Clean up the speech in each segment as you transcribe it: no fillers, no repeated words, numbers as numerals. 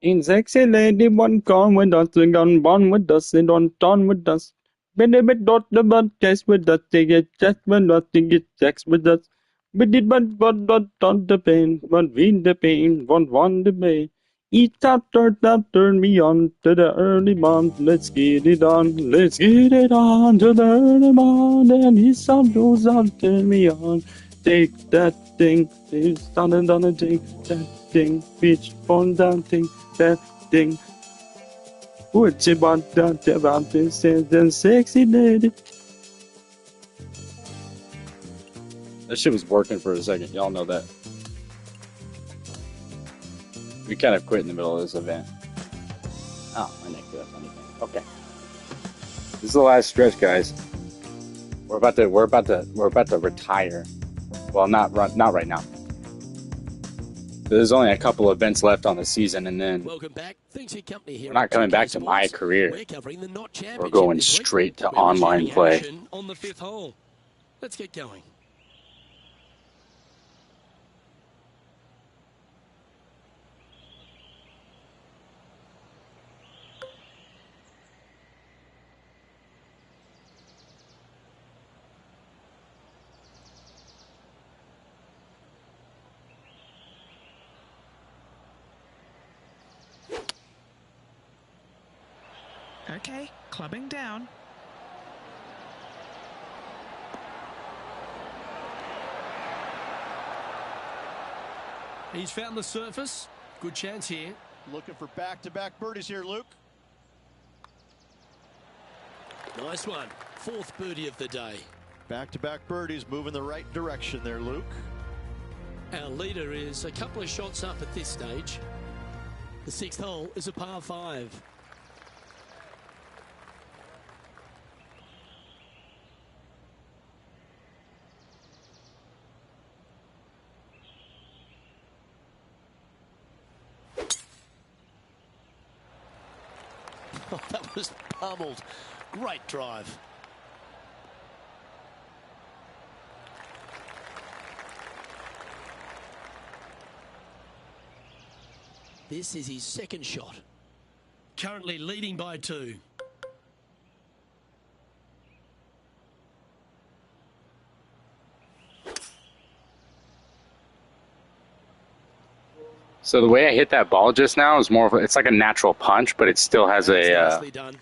In sexy lady, one gone with us, and gone born with us, and on done with us. Bit dot the bud test with us, they get just when us, they get sex with us. We did but dot on the pain, but we the pain, want the pain. Each chapter that turn me on to the early morn. Let's get it on, let's get it on to the early morn. And his son goes on, turn me on. Take that thing, it's started on a take that thing, bitch, phone down thing, that thing. What you want that about this and sexy lady? That shit was working for a second, y'all know that. We kind of quit in the middle of this event. Oh, my neck does anything. Okay. This is the last stretch, guys. We're about to retire. Well, not right now. There's only a couple of events left on the season, and then we're not coming back to my career. We're going straight to online play. On the 5th hole. Let's get going. Okay, clubbing down. He's found the surface. Good chance here. Looking for back-to-back birdies here, Luke. Nice one. 4th birdie of the day. Back-to-back birdies, moving the right direction there, Luke. Our leader is a couple of shots up at this stage. The 6th hole is a par 5. Oh, that was pummeled. Great drive. This is his 2nd shot. Currently leading by 2. So the way I hit that ball just now is more of it's like a natural punch, but it still has a Nicely done.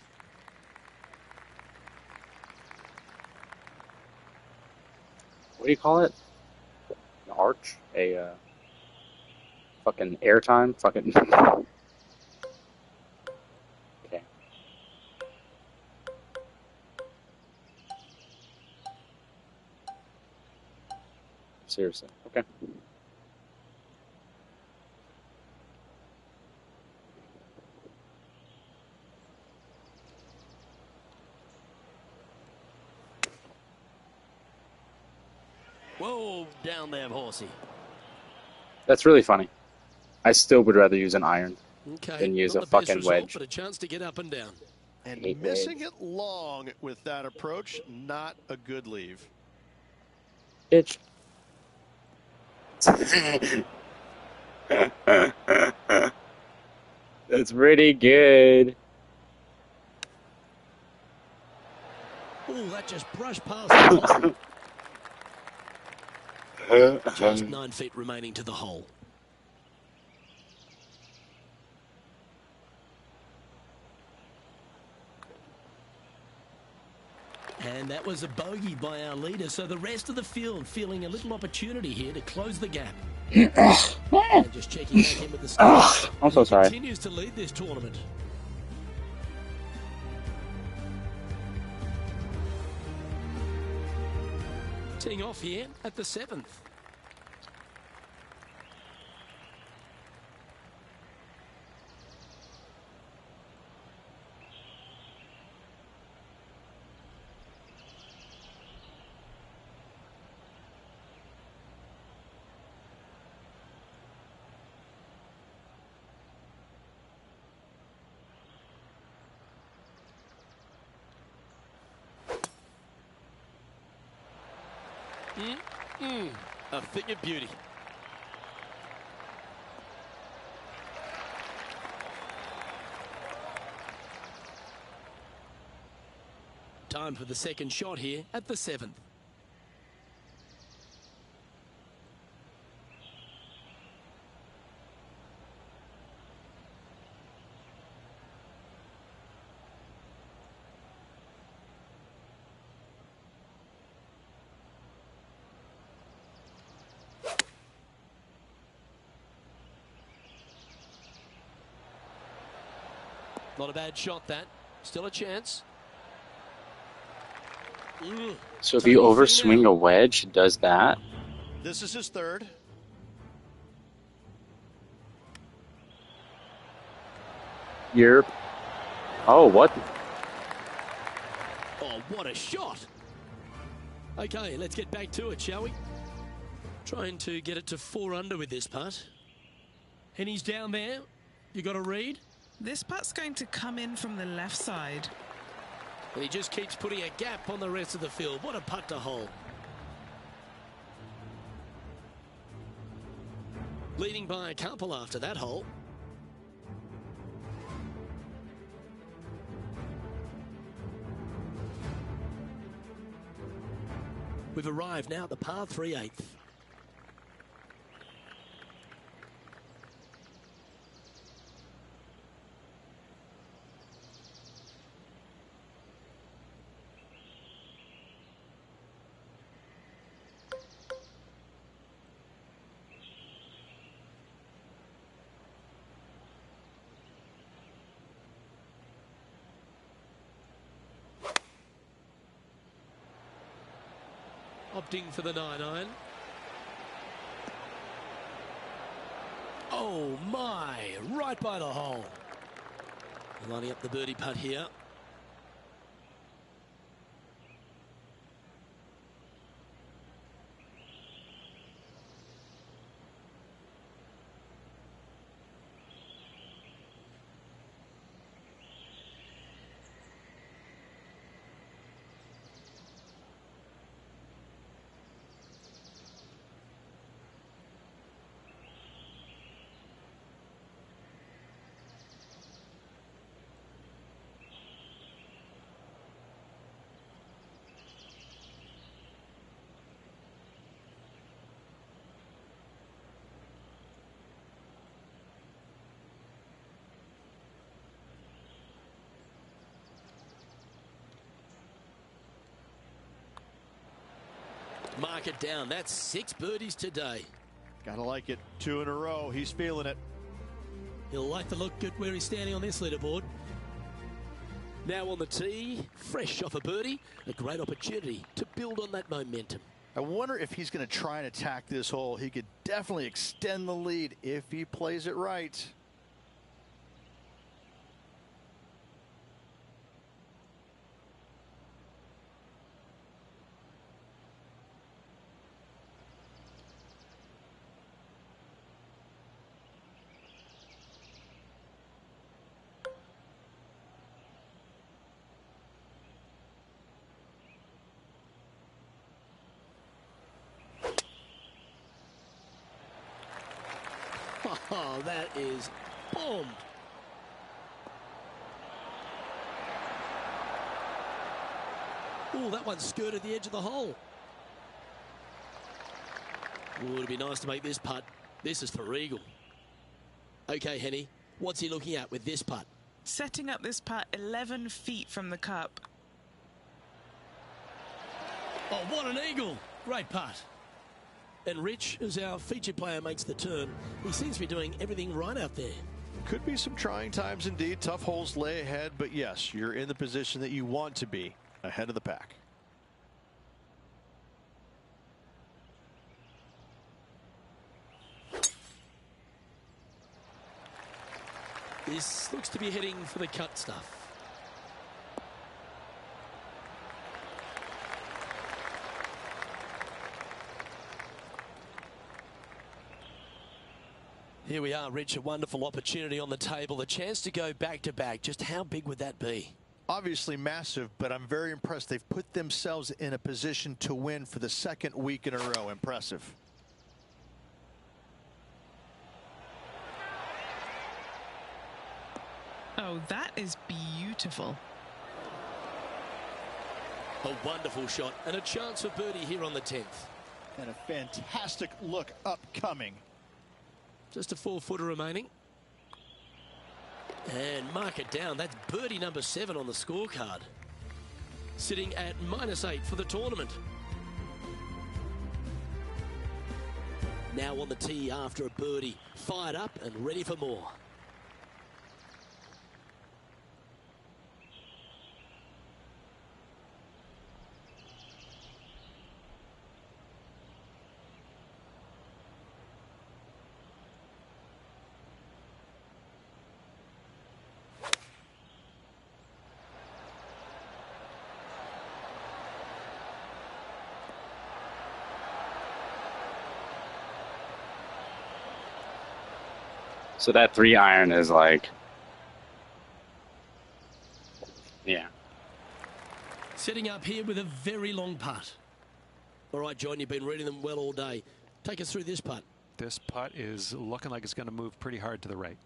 what do you call it? An arch? A fucking airtime? Fucking okay. Seriously. Okay. Whoa, down there, horsey. That's really funny. I still would rather use an iron than use a not the best fucking result, wedge. but a chance to get up and down. And Hate missing wedge. it long with that approach, not a good leave. Bitch. That's pretty good. Oh, that just brushed past the hole. Just 9 feet remaining to the hole. And that was a bogey by our leader, so the rest of the field feeling a little opportunity here to close the gap. And just checking back in with the start. I'm so sorry. Continues to lead this tournament. Teeing off here at the 7th. A thing of beauty. Time for the second shot here at the 7th. Not a bad shot, that. Still a chance. So if you overswing a wedge, it does that? This is his third. You're... Oh, what? Oh, what a shot. Okay, let's get back to it, shall we? Trying to get it to 4 under with this putt. Henny's down there. You got a read? This putt's going to come in from the left side. And he just keeps putting a gap on the rest of the field. What a putt to hole. Leading by a couple after that hole. We've arrived now at the par 3/8. Opting for the 9-iron. Oh my, right by the hole. Lining up the birdie putt here. Mark it down. That's 6 birdies today. Gotta like it. 2 in a row. He's feeling it. He'll like to look at where he's standing on this leaderboard. Now on the tee, fresh off a birdie, a great opportunity to build on that momentum. I wonder if he's going to try and attack this hole. He could definitely extend the lead if he plays it right. Oh, that is bombed. Oh, that one skirted the edge of the hole. Oh, it'd be nice to make this putt. This is for eagle. Okay, Henny, what's he looking at with this putt? Setting up this putt 11 feet from the cup. Oh, what an eagle. Great putt. And Rich, as our featured player makes the turn, he seems to be doing everything right out there. Could be some trying times indeed. Tough holes lay ahead, but yes, you're in the position that you want to be, ahead of the pack. This looks to be heading for the cut stuff. Here we are, Rich, a wonderful opportunity on the table, the chance to go back-to-back. Just how big would that be? Obviously massive, but I'm very impressed. They've put themselves in a position to win for the 2nd week in a row. Impressive. Oh, that is beautiful. A wonderful shot and a chance for birdie here on the 10th. And a fantastic look upcoming. Just a 4-footer remaining. And mark it down. That's birdie number 7 on the scorecard. Sitting at -8 for the tournament. Now on the tee after a birdie. Fired up and ready for more. So that 3-iron is like, yeah. Setting up here with a very long putt. All right, John, you've been reading them well all day. Take us through this putt. This putt is looking like it's going to move pretty hard to the right.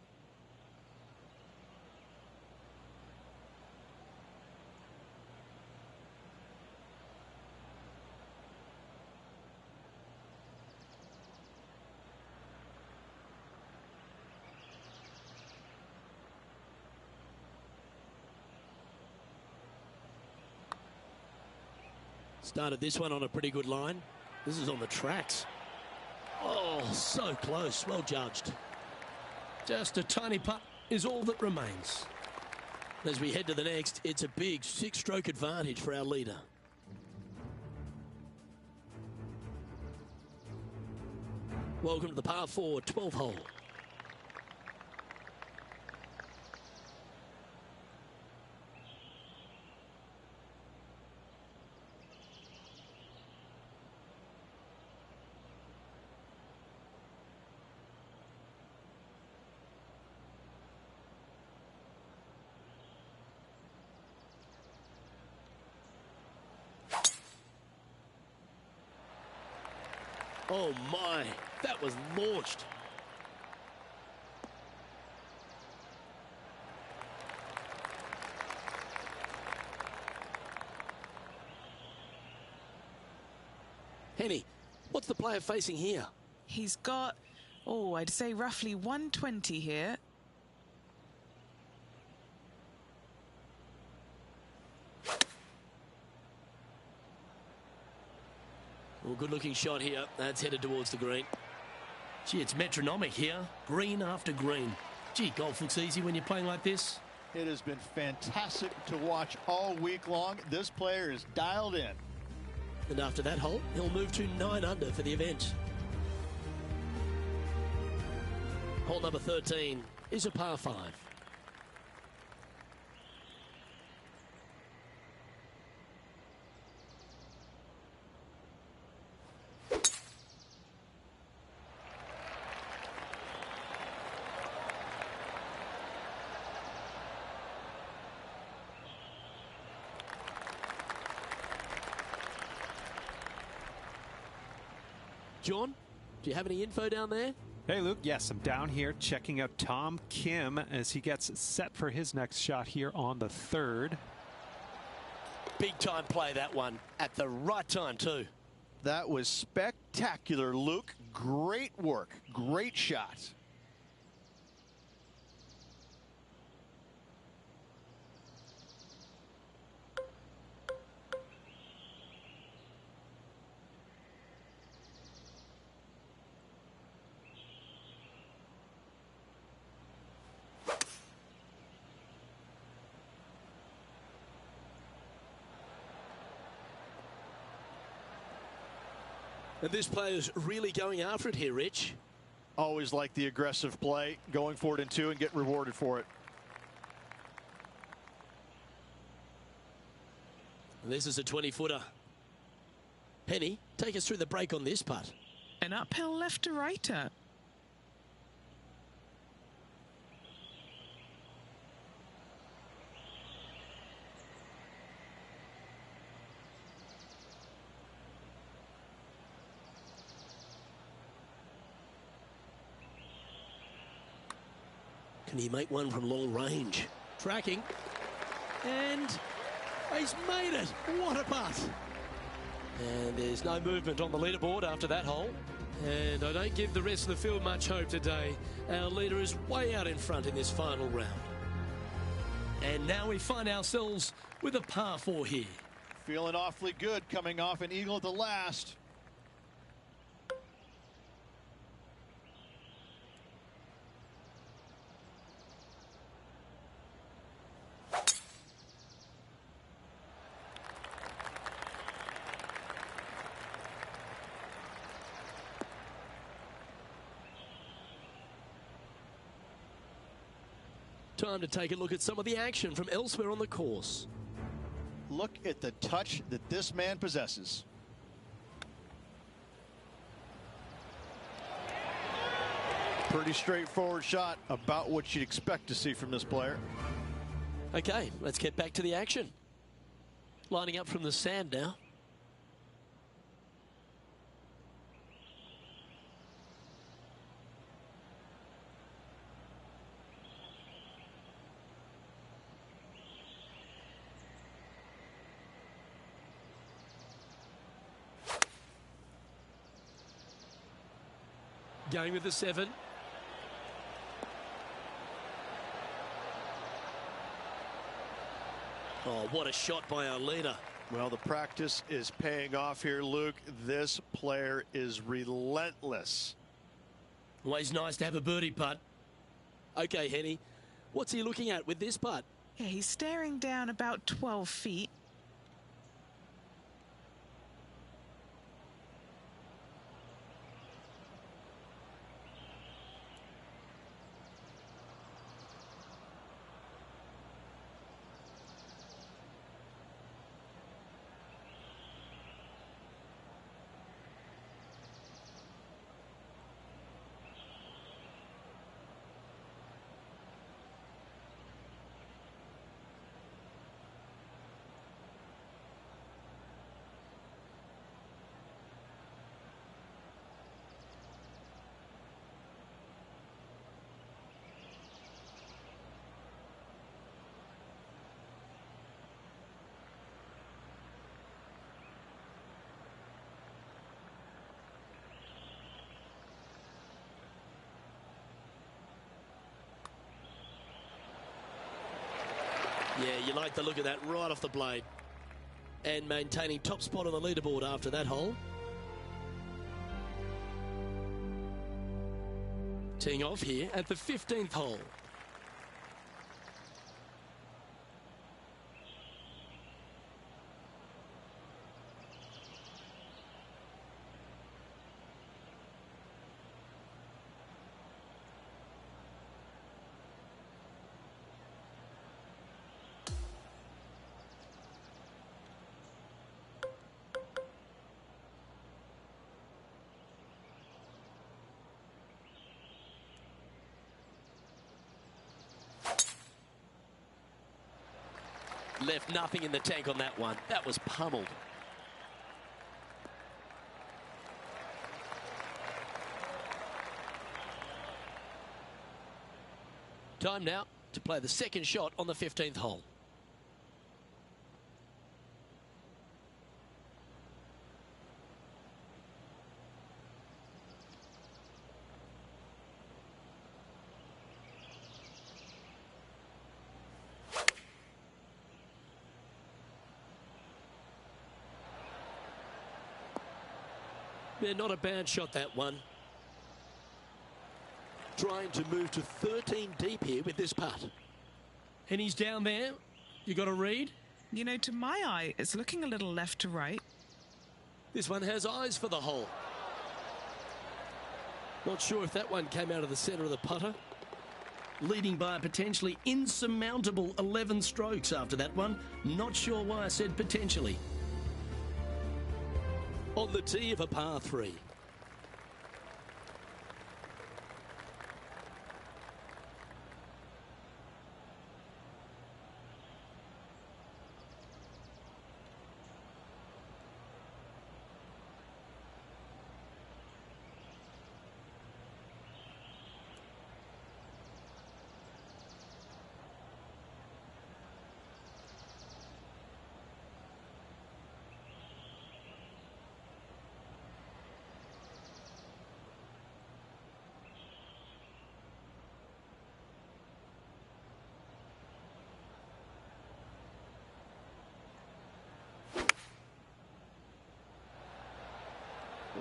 Started this one on a pretty good line. This is on the tracks. Oh, so close. Well judged. Just a tiny putt is all that remains. As we head to the next, it's a big 6-stroke advantage for our leader. Welcome to the par 4 12th hole. Oh my, that was launched. Henny, what's the player facing here? He's got, oh, I'd say roughly 120 here. Well, good looking shot here. That's headed towards the green. Gee, it's metronomic here. Green after green. Gee, golf looks easy when you're playing like this. It has been fantastic to watch all week long. This player is dialed in. And after that hole, he'll move to 9 under for the event. Hole number 13 is a par 5. John, do you have any info down there? Hey, Luke. Yes, I'm down here checking out Tom Kim as he gets set for his next shot here on the 3rd. Big time play, that one. At the right time, too. That was spectacular, Luke. Great work. Great shot. And this player's really going after it here, Rich. Always like the aggressive play, going for it in 2 and get rewarded for it. And this is a 20-footer. Penny, take us through the break on this putt. An uphill left to righter. Can he make one from long range? Tracking. And He's made it. What a putt. And there's no movement on the leaderboard after that hole. And I don't give the rest of the field much hope today. Our leader is way out in front in this final round. And now we find ourselves with a par 4 here. Feeling awfully good coming off an eagle at the last. Time to take a look at some of the action from elsewhere on the course. Look at the touch that this man possesses. Pretty straightforward shot, about what you'd expect to see from this player. Okay, let's get back to the action. Lining up from the sand now. Going with the 7. Oh, what a shot by our leader. Well, the practice is paying off here, Luke. This player is relentless. Always nice to have a birdie putt. Okay, Henny, what's he looking at with this putt? Yeah, he's staring down about 12 feet. Yeah, you like the look of that right off the blade. And maintaining top spot on the leaderboard after that hole. Teeing off here at the 15th hole. Left nothing in the tank on that one. That was pummeled. Time now to play the second shot on the 15th hole. Yeah, not a bad shot, that one. Trying to move to 13 deep here with this putt. And he's down there. You got a read? You know, to my eye, it's looking a little left to right. This one has eyes for the hole. Not sure if that one came out of the centre of the putter. Leading by a potentially insurmountable 11 strokes after that one. Not sure why I said potentially. On the tee of a par 3.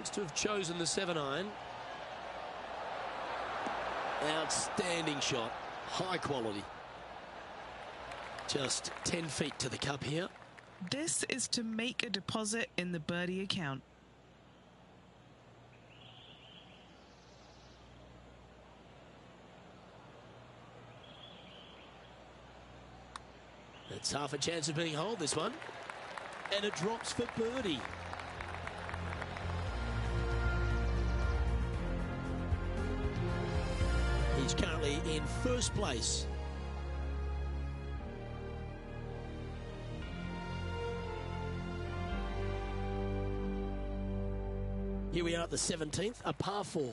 Looks to have chosen the 7-iron. Outstanding shot. High quality. Just 10 feet to the cup here. This is to make a deposit in the birdie account. It's half a chance of being holed, this one. And it drops for birdie. He's currently in first place. Here we are at the 17th, a par 4.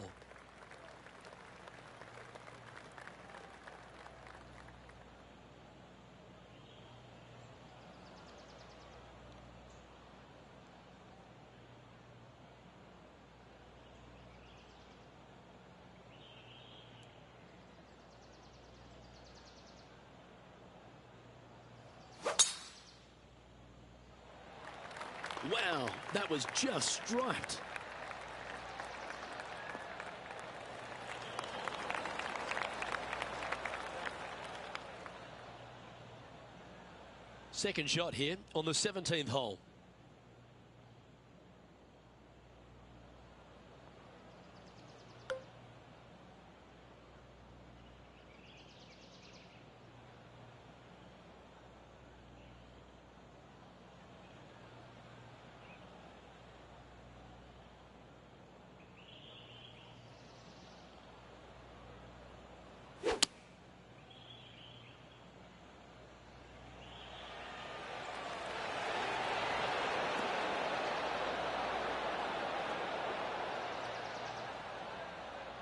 Wow, that was just striped. Second shot here on the 17th hole.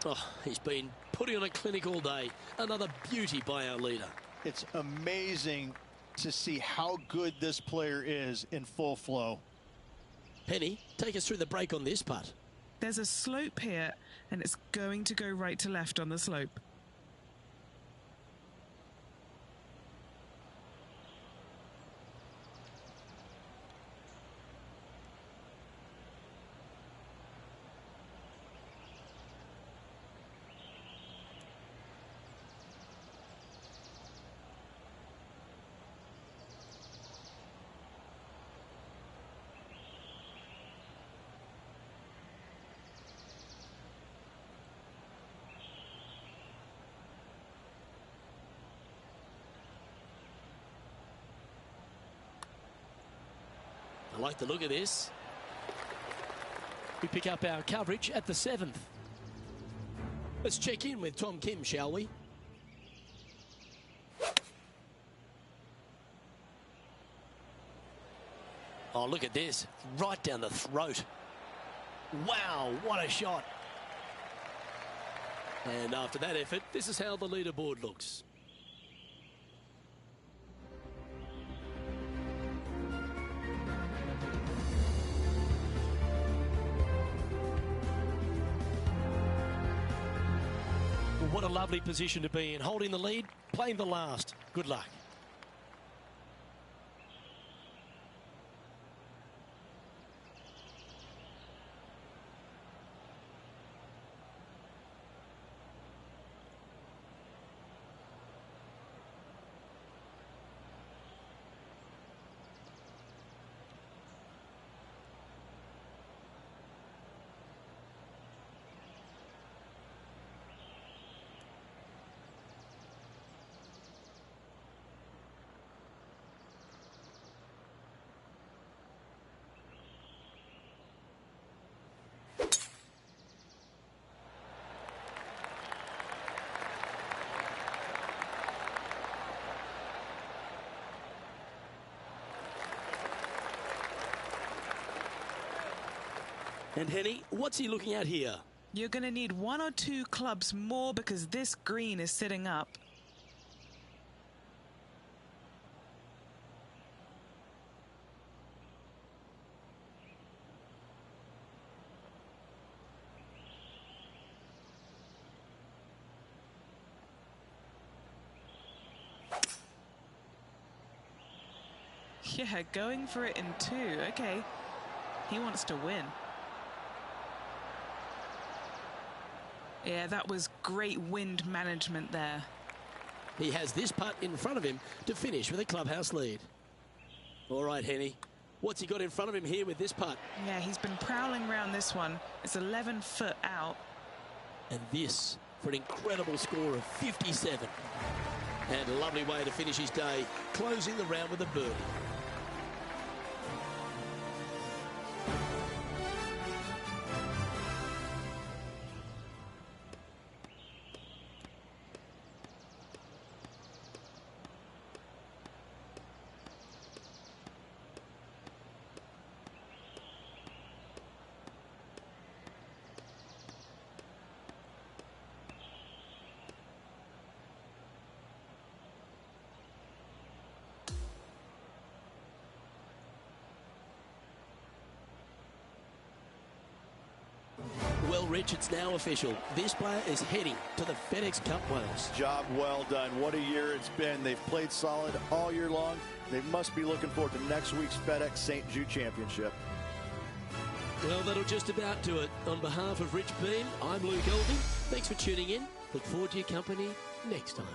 Oh, he's been putting on a clinic all day. Another beauty by our leader. It's amazing to see how good this player is in full flow. Penny, take us through the break on this putt. There's a slope here, and it's going to go right to left on the slope. I like the look of this. We pick up our coverage at the 7th. Let's check in with Tom Kim, shall we? Oh, look at this. Right down the throat. Wow, what a shot. And after that effort, this is how the leaderboard looks. What a lovely position to be in, holding the lead, playing the last. Good luck. And Henny, what's he looking at here? You're going to need 1 or 2 clubs more because this green is sitting up. Yeah, going for it in 2. Okay. He wants to win. Yeah, that was great wind management there. He has this putt in front of him to finish with a clubhouse lead. All right, Henny. What's he got in front of him here with this putt? Yeah, he's been prowling around this one. It's 11 foot out. And this for an incredible score of 57. And a lovely way to finish his day, closing the round with a birdie. Well, Rich, it's now official. This player is heading to the FedEx Cup Wales. Job well done. What a year it's been. They've played solid all year long. They must be looking forward to next week's FedEx St. Jude Championship. Well, that'll just about do it. On behalf of Rich Beam, I'm Luke Elving. Thanks for tuning in. Look forward to your company next time.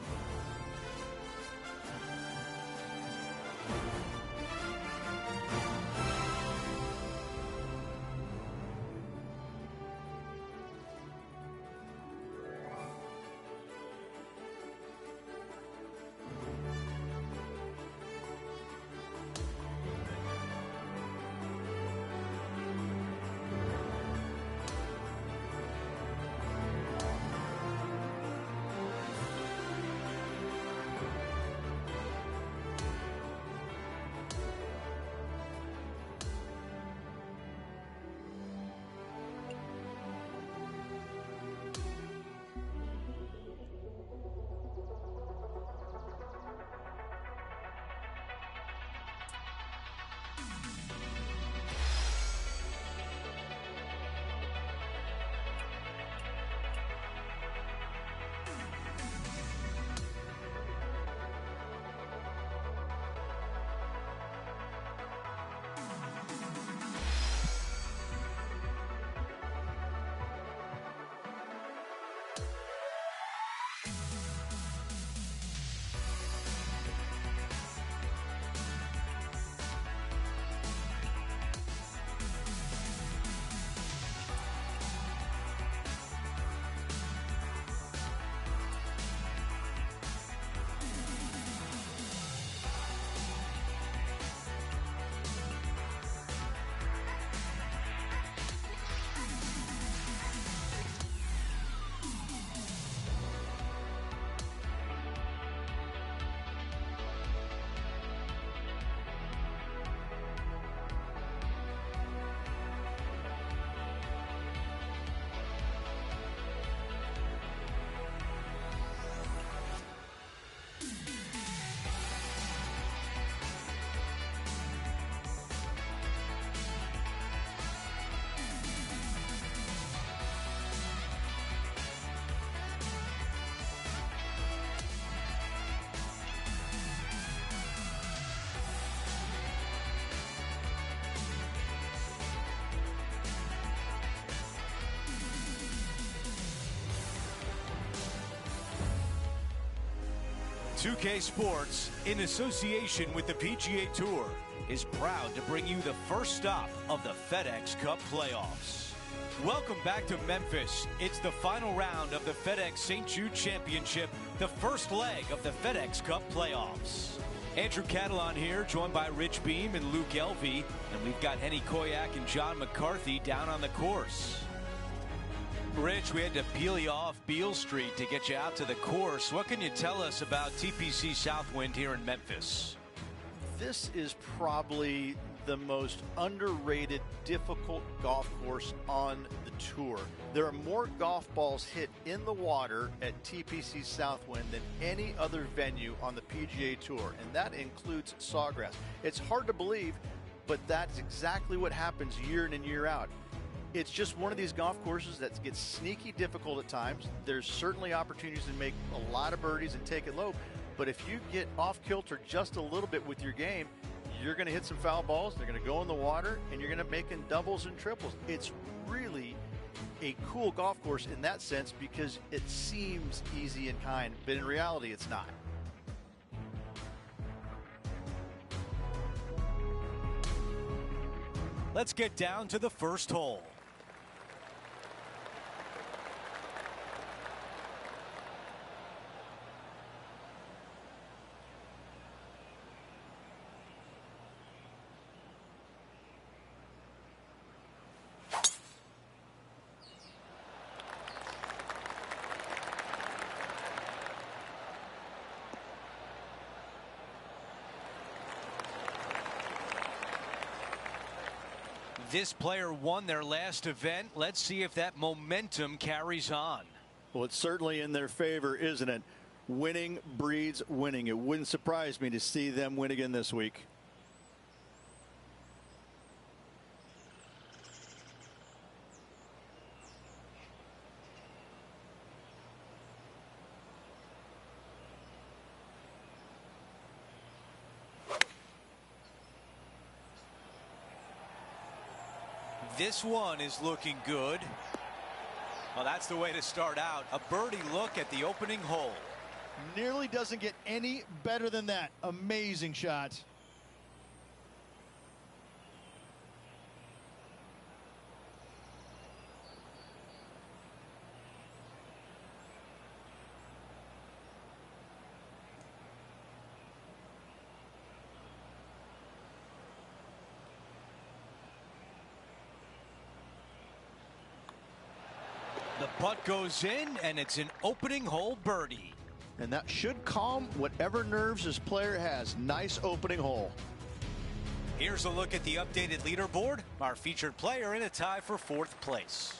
.2K Sports, in association with the PGA Tour, is proud to bring you the first stop of the FedEx Cup playoffs. Welcome back to Memphis. It's the final round of the FedEx St. Jude Championship, the first leg of the FedEx Cup playoffs. Andrew Catalan here, joined by Rich Beam and Luke Elvey, and we've got Henny Koyak and John McCarthy down on the course. Rich, we had to peel you off Beale Street to get you out to the course. What can you tell us about TPC Southwind here in Memphis? This is probably the most underrated, difficult golf course on the tour. There are more golf balls hit in the water at TPC Southwind than any other venue on the PGA Tour, and that includes Sawgrass. It's hard to believe, but that's exactly what happens year in and year out. It's just one of these golf courses that gets sneaky difficult at times. There's certainly opportunities to make a lot of birdies and take it low, but if you get off kilter just a little bit with your game, you're going to hit some foul balls, they're going to go in the water, and you're going to make in doubles and triples. It's really a cool golf course in that sense because it seems easy and kind, but in reality it's not. Let's get down to the first hole. This player won their last event. Let's see if that momentum carries on. Well, it's certainly in their favor, isn't it? Winning breeds winning. It wouldn't surprise me to see them win again this week. This one is looking good. Well, that's the way to start out. A birdie look at the opening hole. Nearly doesn't get any better than that. Amazing shot. The putt goes in, and it's an opening hole birdie. And that should calm whatever nerves this player has. Nice opening hole. Here's a look at the updated leaderboard. Our featured player in a tie for 4th place.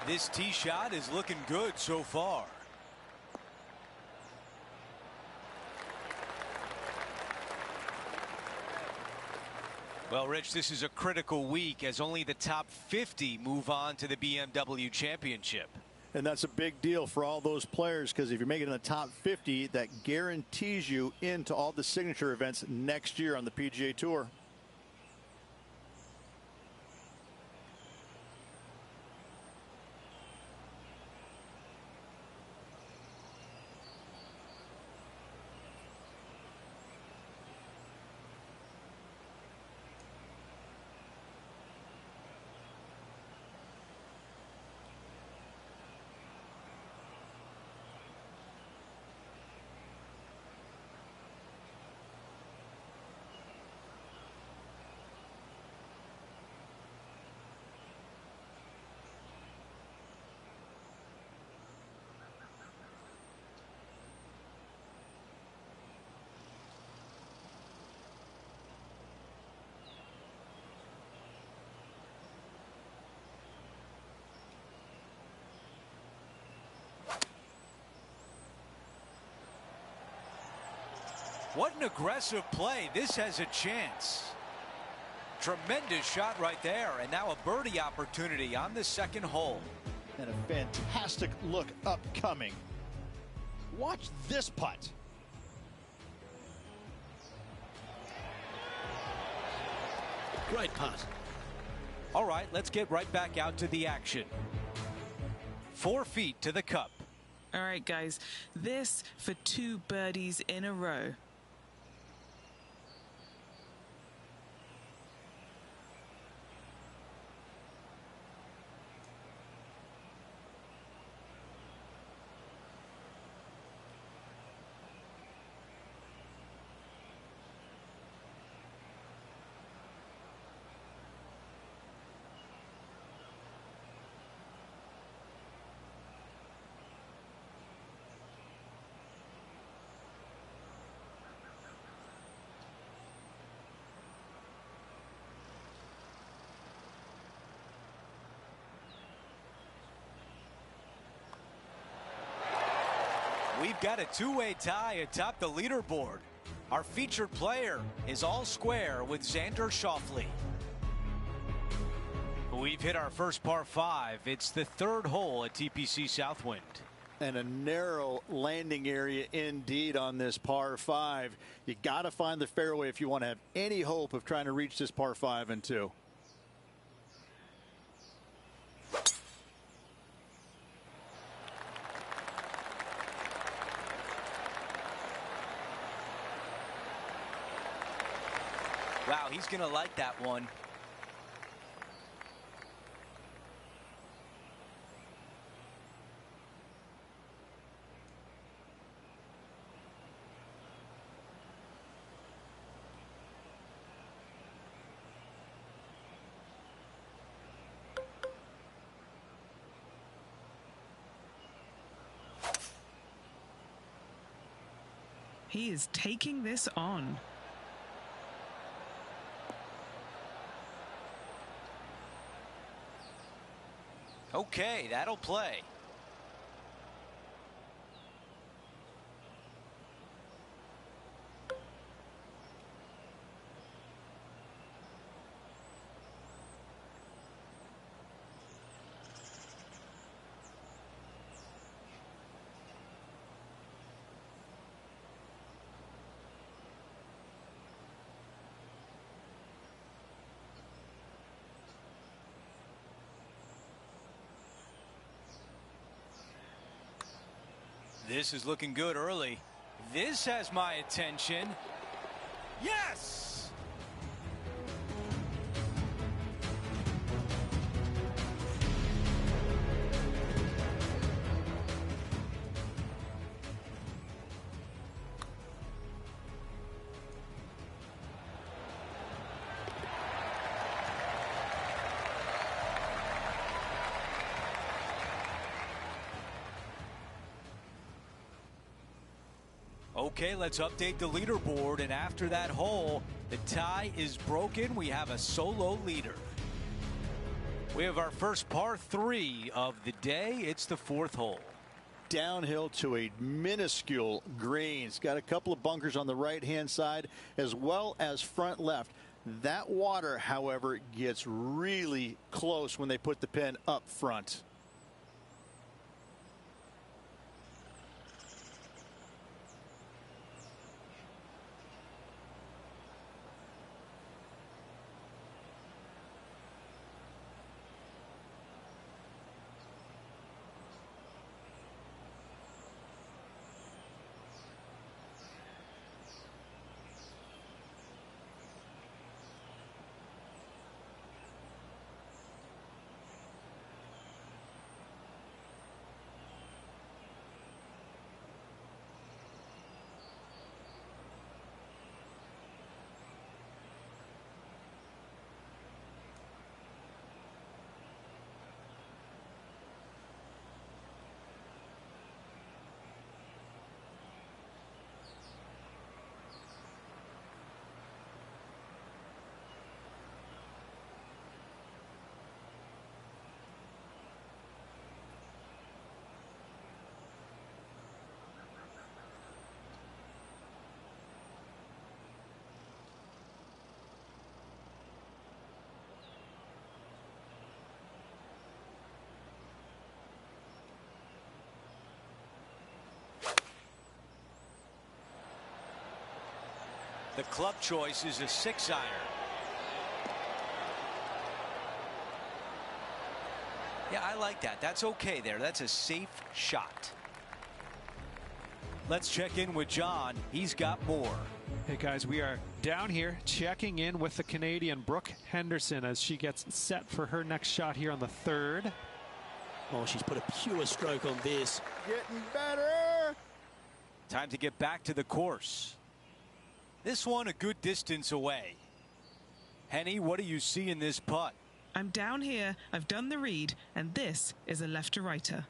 This tee shot is looking good so far. Well, Rich, this is a critical week as only the top 50 move on to the BMW Championship. And that's a big deal for all those players, because if you're making the top 50, that guarantees you into all the signature events next year on the PGA Tour. What an aggressive play. This has a chance. Tremendous shot right there, and now a birdie opportunity on the second hole. And a fantastic look upcoming. Watch this putt. Great putt. All right, let's get right back out to the action. 4 feet to the cup. All right, guys, this for 2 birdies in a row. We've got a 2-way tie atop the leaderboard. Our featured player is all square with Xander Schauffele. We've hit our first par 5. It's the 3rd hole at TPC Southwind. And a narrow landing area indeed on this par 5. You got to find the fairway if you want to have any hope of trying to reach this par 5 and 2. Wow, he's going to like that one. He is taking this on. Okay, that'll play. This is looking good early. This has my attention. Yes! Okay, let's update the leaderboard, and after that hole, the tie is broken. We have a solo leader. We have our first par 3 of the day. It's the 4th hole. Downhill to a minuscule green. It's got a couple of bunkers on the right-hand side as well as front left. That water, however, gets really close when they put the pin up front. The club choice is a 6-iron. Yeah, I like that. That's okay there. That's a safe shot. Let's check in with John. He's got more. Hey guys, we are down here checking in with the Canadian Brooke Henderson as she gets set for her next shot here on the 3rd. Oh, she's put a pure stroke on this. Getting better. Time to get back to the course. This one a good distance away. Henny, what do you see in this putt? I'm down here, I've done the read, and this is a left to righter.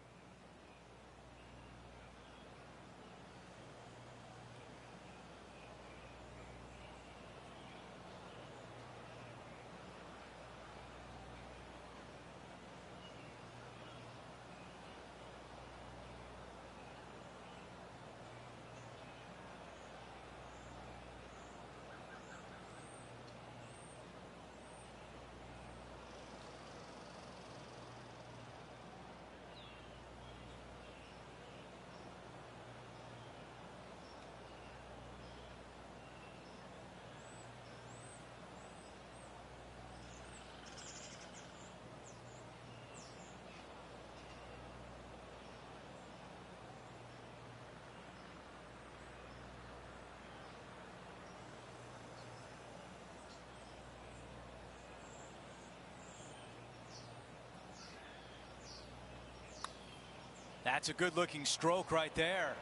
That's a good-looking stroke right there.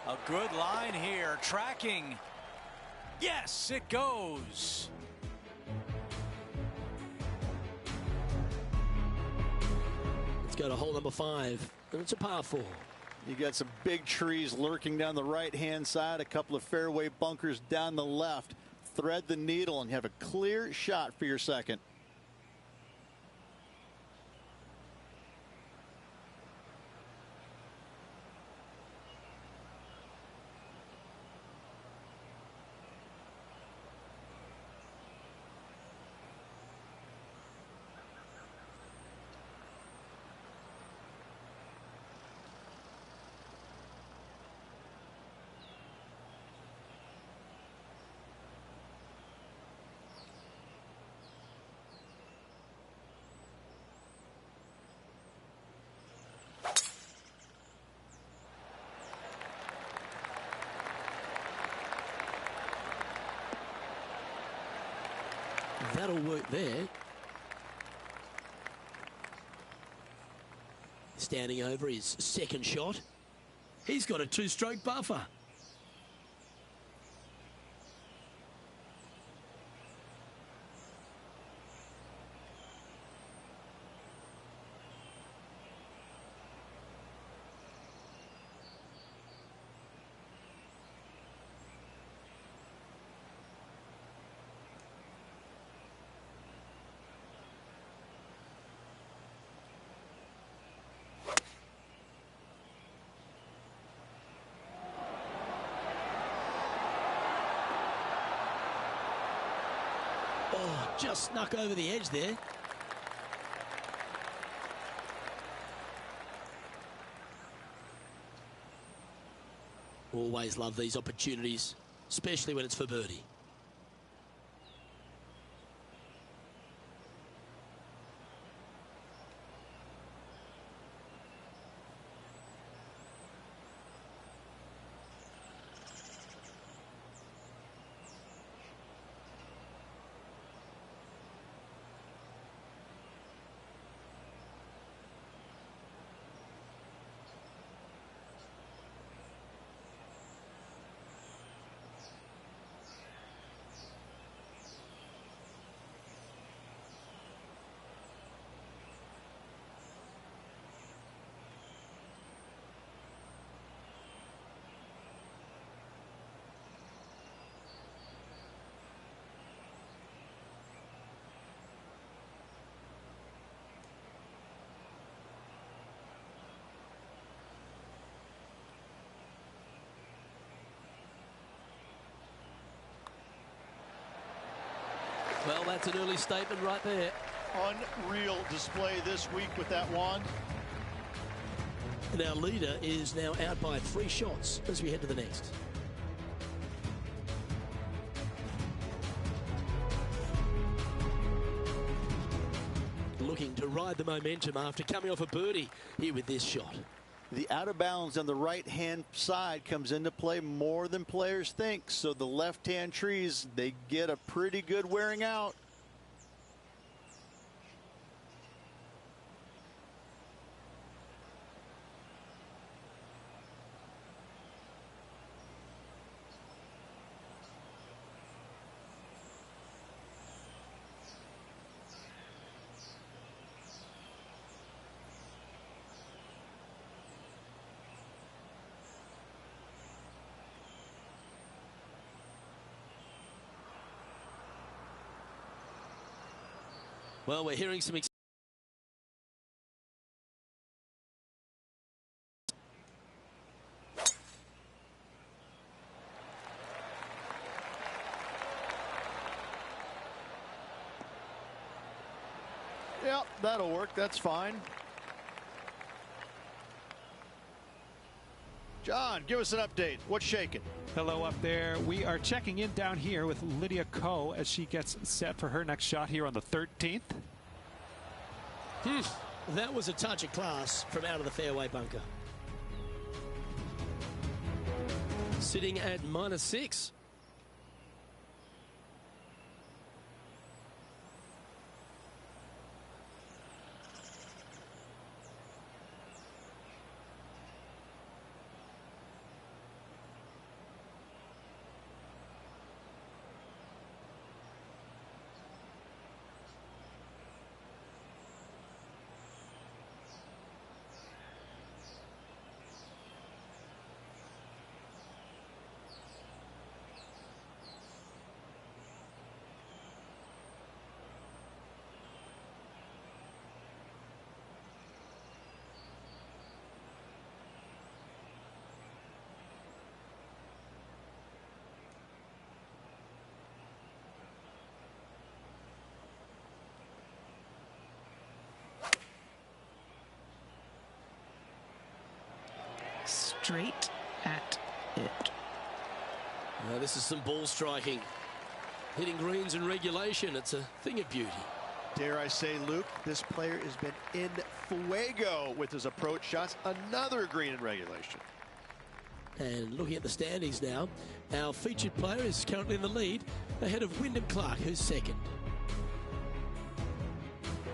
A good line here. Tracking. Yes, it goes. Let's go to hole number 5. And it's a par 4. You got some big trees lurking down the right-hand side, a couple of fairway bunkers down the left. Thread the needle and you have a clear shot for your second. That'll work there. Standing over his second shot. He's got a 2-stroke buffer. Oh, just snuck over the edge there. Always love these opportunities, especially when it's for birdie. Well, that's an early statement right there. Unreal display this week with that wand. And our leader is now out by 3 shots as we head to the next. Looking to ride the momentum after coming off a birdie here with this shot. The out of bounds on the right-hand side comes into play more than players think. So the left-hand trees, they get a pretty good wearing out. Well, we're hearing some Yep, that'll work. That's fine. John, give us an update. What's shaking? Hello up there. We are checking in down here with Lydia Ko as she gets set for her next shot here on the 13th. That was a touch of class from out of the fairway bunker. Sitting at -6. straight at it. This is some ball striking. Hitting greens in regulation, it's a thing of beauty. Dare I say, Luke, this player has been in fuego with his approach shots. Another green in regulation. And looking at the standings now, our featured player is currently in the lead, ahead of Wyndham Clark, who's second.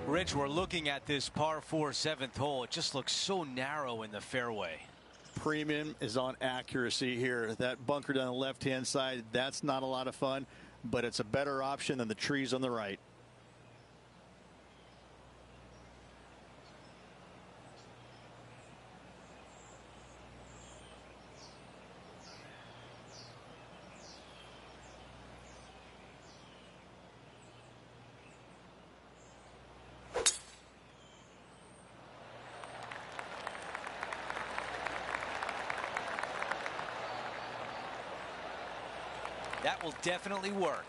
Rich, we're looking at this par 4 7th hole. It just looks so narrow in the fairway. Premium is on accuracy here. That bunker down the left-hand side, that's not a lot of fun, but it's a better option than the trees on the right. That will definitely work.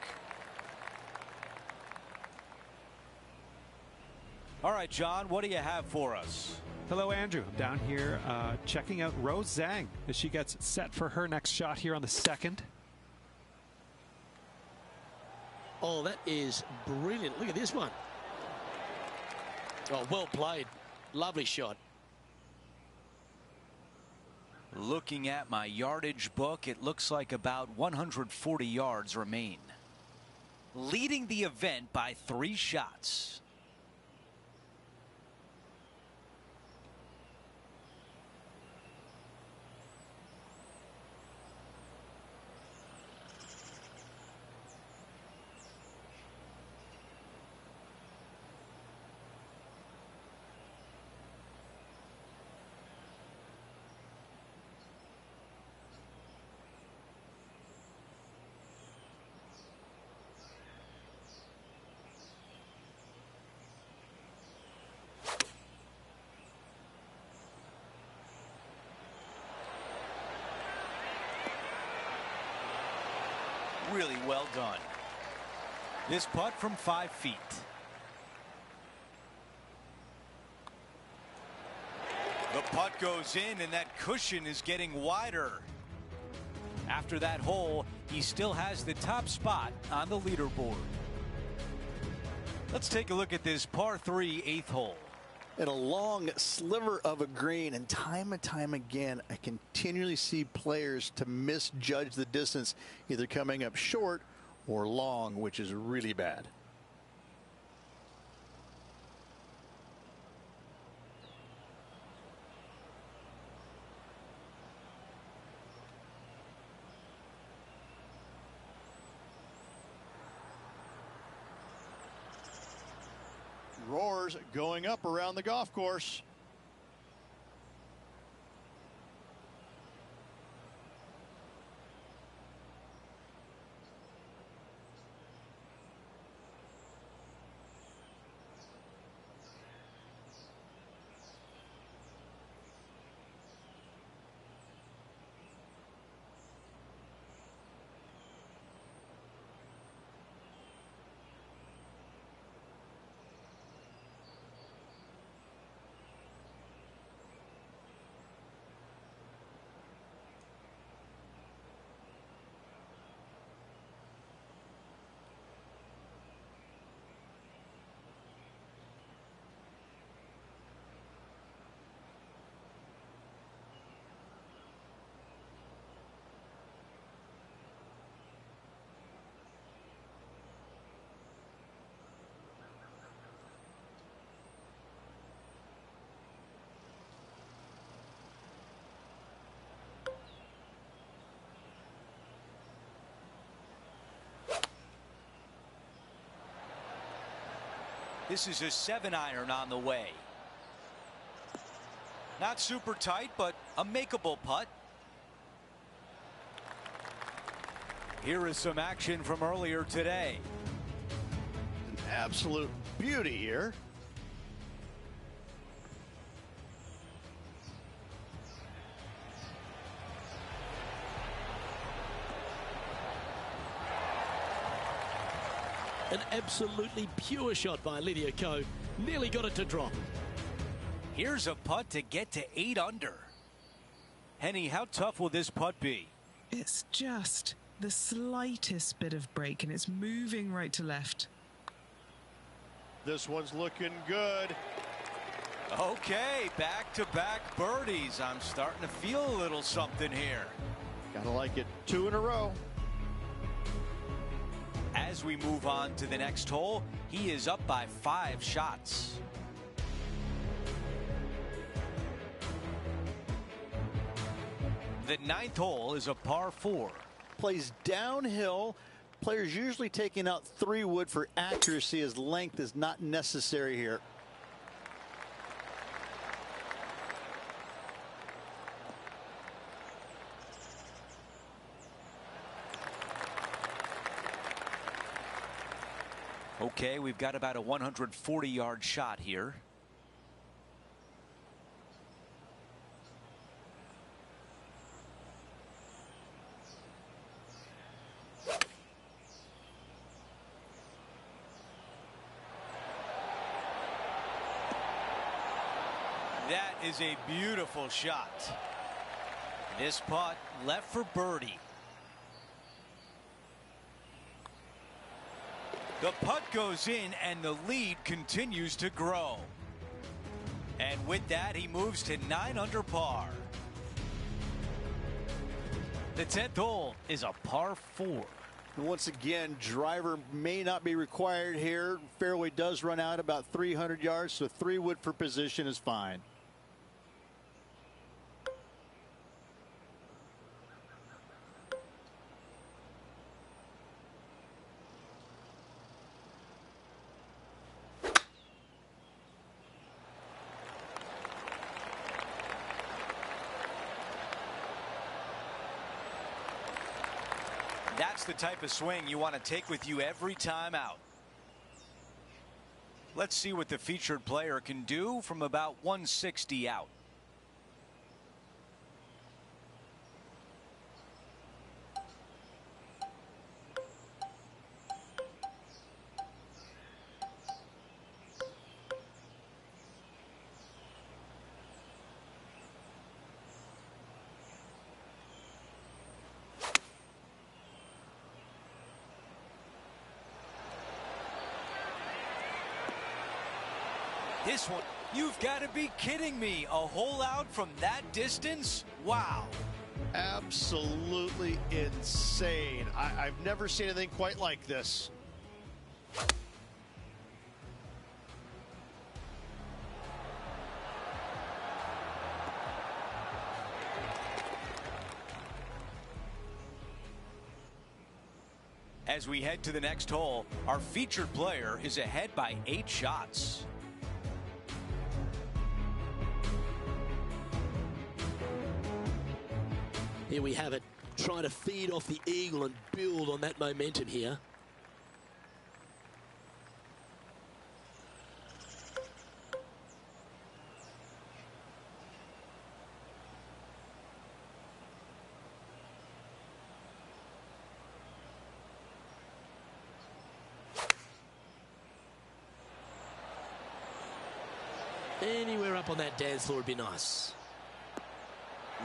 All right, John, what do you have for us? Hello, Andrew. I'm down here checking out Rose Zhang as she gets set for her next shot here on the second. Oh, that is brilliant. Look at this one. Oh, well played. Lovely shot. Looking at my yardage book, it looks like about 140 yards remain. Leading the event by 3 shots. Really well done. This putt from 5 feet. The putt goes in, and that cushion is getting wider. After that hole, he still has the top spot on the leaderboard. Let's take a look at this par 3 8th hole. And a long sliver of a green, and time again I continually see players to misjudge the distance, either coming up short or long, which is really bad. Roars going up around the golf course. This is a 7-iron on the way. Not super tight, but a makeable putt. Here is some action from earlier today. An absolute beauty here. An absolutely pure shot by Lydia Ko. Nearly got it to drop. Here's a putt to get to 8 under. Henny, how tough will this putt be? It's just the slightest bit of break, and it's moving right to left. This one's looking good. Okay, back-to-back birdies. I'm starting to feel a little something here. Gotta like it. 2 in a row. As we move on to the next hole, he is up by 5 shots. The 9th hole is a par 4. Plays downhill. Players usually taking out 3 wood for accuracy, as length is not necessary here. Okay, we've got about a 140-yard shot here. That is a beautiful shot. This putt left for birdie. The putt goes in and the lead continues to grow. And with that, he moves to 9 under par. The 10th hole is a par 4. Once again, driver may not be required here. Fairway does run out about 300 yards, so 3 wood for position is fine. That's the type of swing you want to take with you every time out. Let's see what the featured player can do from about 160 out. This one, you've got to be kidding me. A hole out from that distance? Wow. Absolutely insane. I've never seen anything quite like this. As we head to the next hole, our featured player is ahead by 8 shots. Here we have it, trying to feed off the eagle and build on that momentum here. Anywhere up on that dance floor would be nice.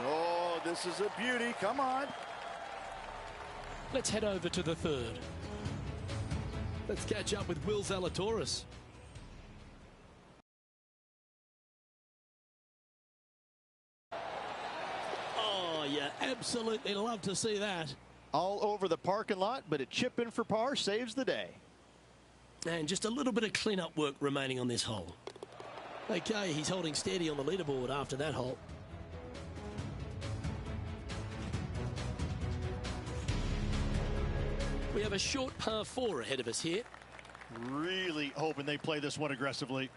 Oh, this is a beauty. Come on. Let's head over to the 3rd. Let's catch up with Will Zalatoris. Oh, you absolutely love to see that. All over the parking lot, but a chip in for par saves the day. And just a little bit of clean-up work remaining on this hole. Okay, he's holding steady on the leaderboard after that hole. We have a short par 4 ahead of us here. Really hoping they play this one aggressively.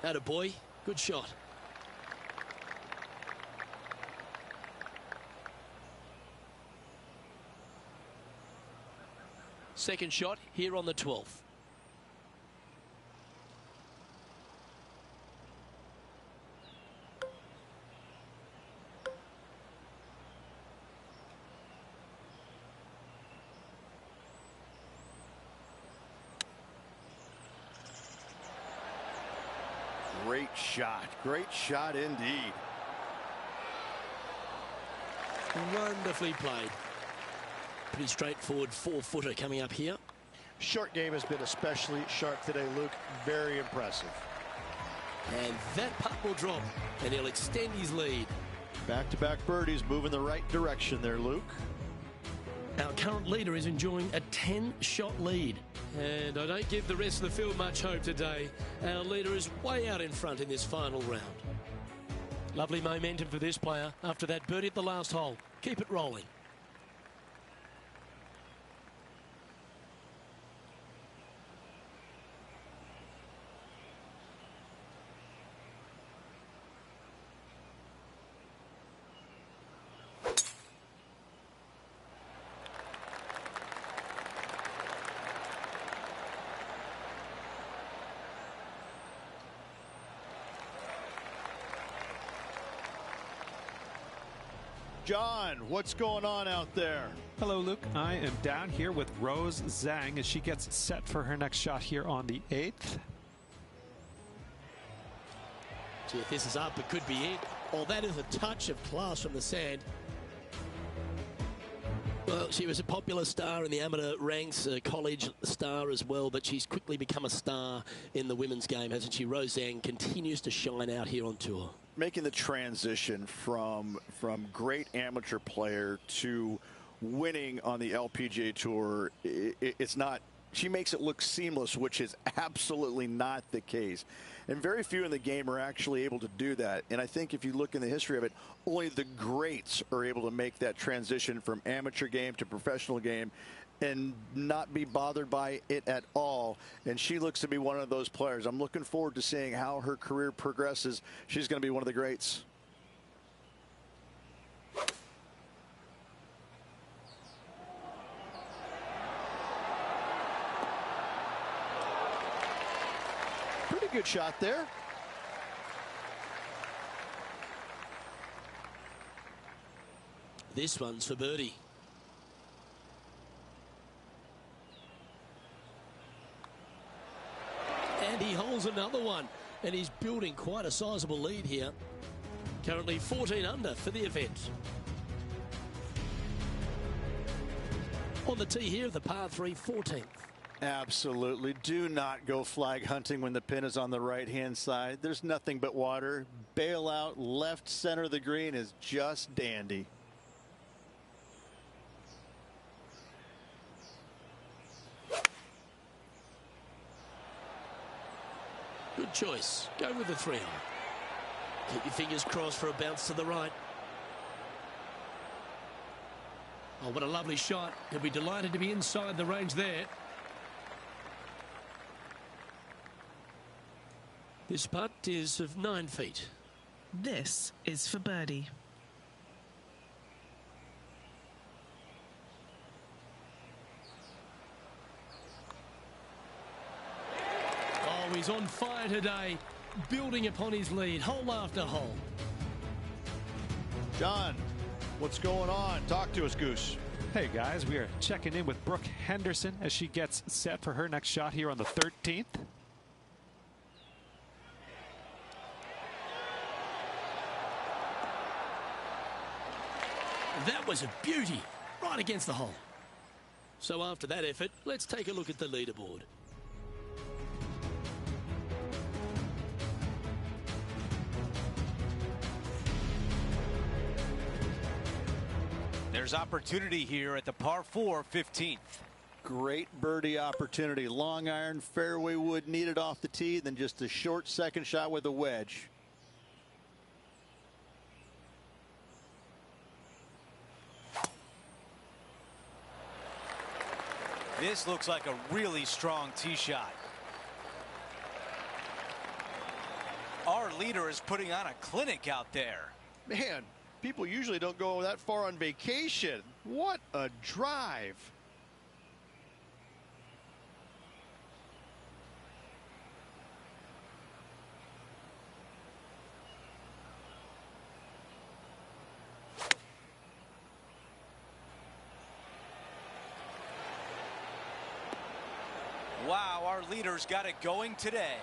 Atta boy, good shot. Second shot here on the 12th. Great shot indeed. Wonderfully played. Pretty straightforward 4-footer coming up here. Short game has been especially sharp today, Luke. Very impressive. And that putt will drop, and he'll extend his lead. Back-to-back birdies, moving the right direction there, Luke. Our current leader is enjoying a 10-shot lead. And I don't give the rest of the field much hope today. Our leader is way out in front in this final round. Lovely momentum for this player after that birdie at the last hole. Keep it rolling. John, what's going on out there? Hello, Luke. I am down here with Rose Zhang as she gets set for her next shot here on the 8th. Gee, if this is up, it could be it. Oh, that is a touch of class from the sand. Well, she was a popular star in the amateur ranks, a college star as well, but she's quickly become a star in the women's game, hasn't she? Rose Zhang continues to shine out here on tour. Making the transition from great amateur player to winning on the LPGA Tour, it's not. She makes it look seamless, which is absolutely not the case. And very few in the game are actually able to do that. And I think if you look in the history of it, only the greats are able to make that transition from amateur game to professional game and not be bothered by it at all. And she looks to be one of those players. I'm looking forward to seeing how her career progresses. She's going to be one of the greats. Pretty good shot there. This one's for birdie. And he holds another one, and he's building quite a sizable lead here. Currently 14 under for the event. On the tee here of the par 3 14th. Absolutely. Do not go flag hunting when the pin is on the right-hand side. There's nothing but water. Bail out left center of the green is just dandy. Good choice. Go with the 3-iron. Keep your fingers crossed for a bounce to the right. Oh, what a lovely shot. He'll be delighted to be inside the range there. This putt is of 9 feet. This is for birdie. Oh, he's on fire today, building upon his lead, hole after hole. John, what's going on? Talk to us, Goose. Hey guys, we are checking in with Brooke Henderson as she gets set for her next shot here on the 13th. That was a beauty, right against the hole. So after that effort, let's take a look at the leaderboard. There's opportunity here at the par 4 15th. Great birdie opportunity. Long iron, fairway wood needed off the tee, then just a short second shot with a wedge. This looks like a really strong tee shot. Our leader is putting on a clinic out there. Man, people usually don't go that far on vacation. What a drive. Wow, our leader's got it going today.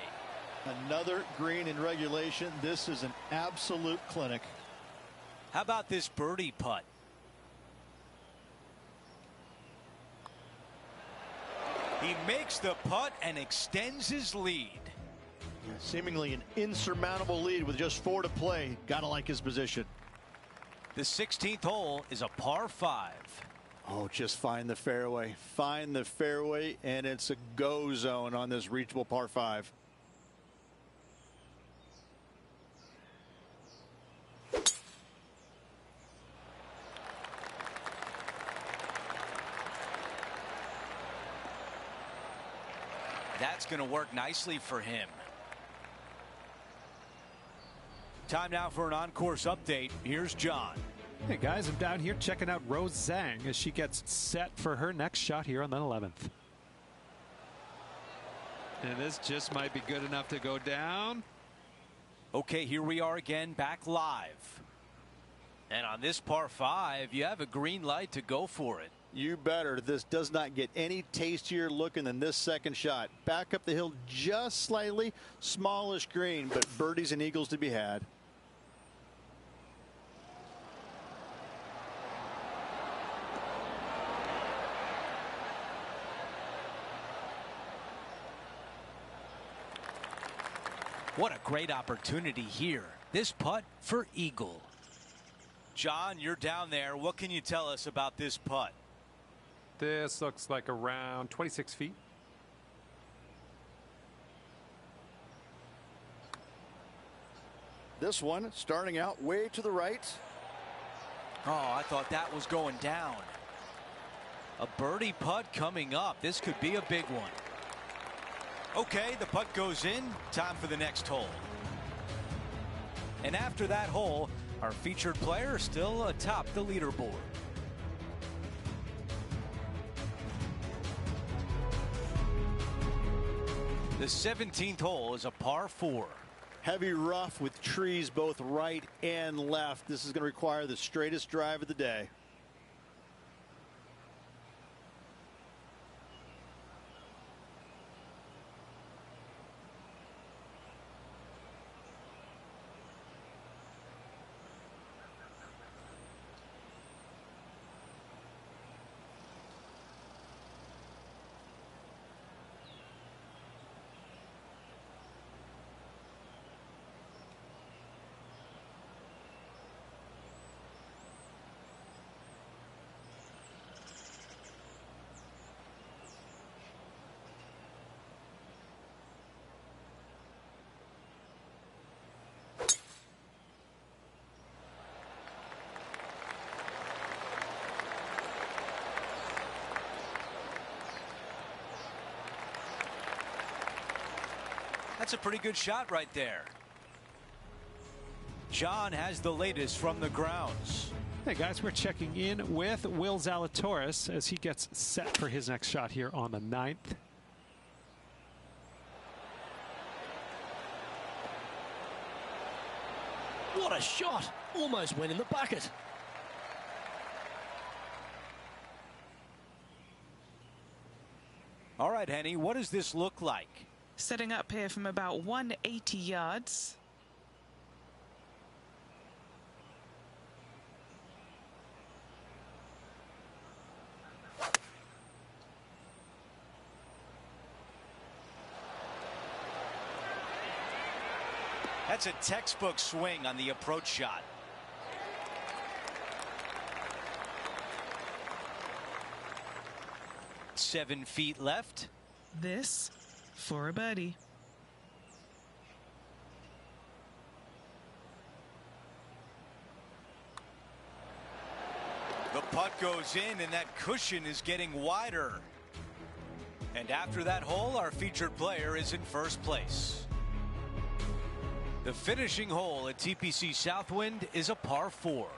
Another green in regulation. This is an absolute clinic. How about this birdie putt? He makes the putt and extends his lead. Seemingly an insurmountable lead with just 4 to play. Gotta like his position. The 16th hole is a par 5. Oh, just find the fairway. Find the fairway, and it's a go zone on this reachable par 5. That's going to work nicely for him. Time now for an on-course update. Here's John. Hey guys, I'm down here checking out Rose Zhang as she gets set for her next shot here on the 11th. And this just might be good enough to go down. Okay, here we are again, back live. And on this par 5, you have a green light to go for it. You better. This does not get any tastier looking than this second shot. Back up the hill just slightly. Smallish green, but birdies and eagles to be had. What a great opportunity here. This putt for eagle. John, you're down there. What can you tell us about this putt? This looks like around 26 feet. This one starting out way to the right. Oh, I thought that was going down. A birdie putt coming up. This could be a big one. Okay, the putt goes in. Time for the next hole. And after that hole, our featured player is still atop the leaderboard. The 17th hole is a par 4. Heavy rough with trees both right and left. This is going to require the straightest drive of the day. That's a pretty good shot right there. John has the latest from the grounds. Hey guys, we're checking in with Will Zalatoris as he gets set for his next shot here on the 9th. What a shot! Almost went in the bucket. All right, Henny, what does this look like? Setting up here from about 180 yards. That's a textbook swing on the approach shot. Seven feet left. This for a birdie. The putt goes in, and that cushion is getting wider. And after that hole, our featured player is in first place. The finishing hole at TPC Southwind is a par 4.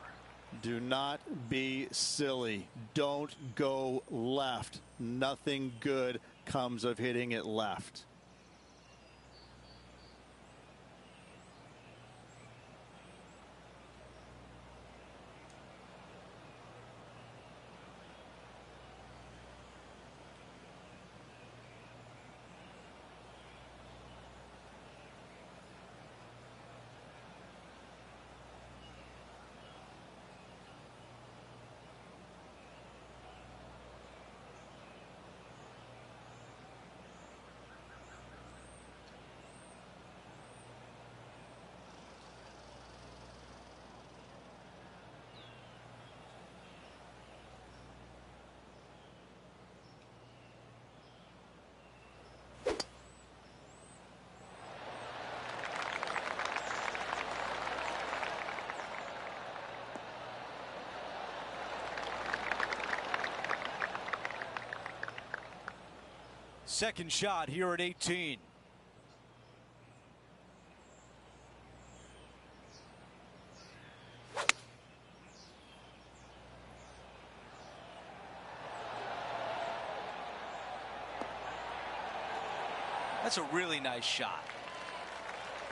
Do not be silly. Don't go left. Nothing good comes of hitting it left. Second shot here at 18. That's a really nice shot.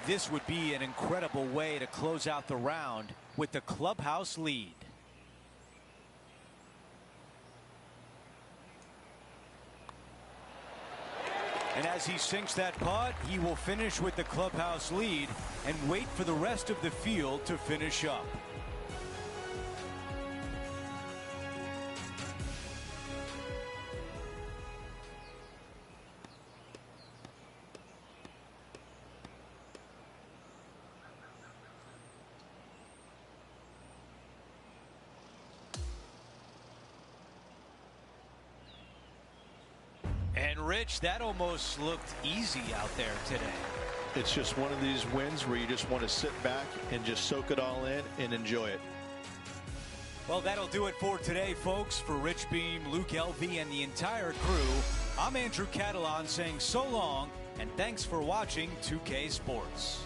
This would be an incredible way to close out the round with the clubhouse lead. And as he sinks that putt, he will finish with the clubhouse lead and wait for the rest of the field to finish up. And Rich, that almost looked easy out there today. It's just one of these wins where you just want to sit back and just soak it all in and enjoy it. Well, that'll do it for today, folks. For Rich Beam, Luke Elvey, and the entire crew, I'm Andrew Catalan saying so long, and thanks for watching 2K Sports.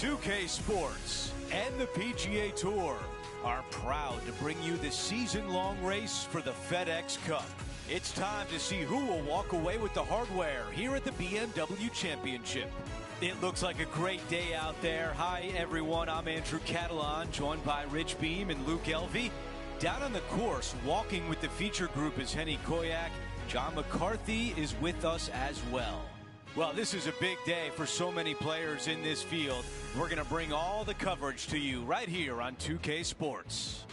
2K Sports and the PGA Tour are proud to bring you the season-long race for the FedEx Cup. It's time to see who will walk away with the hardware here at the BMW Championship. It looks like a great day out there. Hi, everyone. I'm Andrew Catalan, joined by Rich Beam and Luke Elvey. Down on the course, walking with the feature group is Henny Koyak. John McCarthy is with us as well. Well, this is a big day for so many players in this field. We're going to bring all the coverage to you right here on 2K Sports.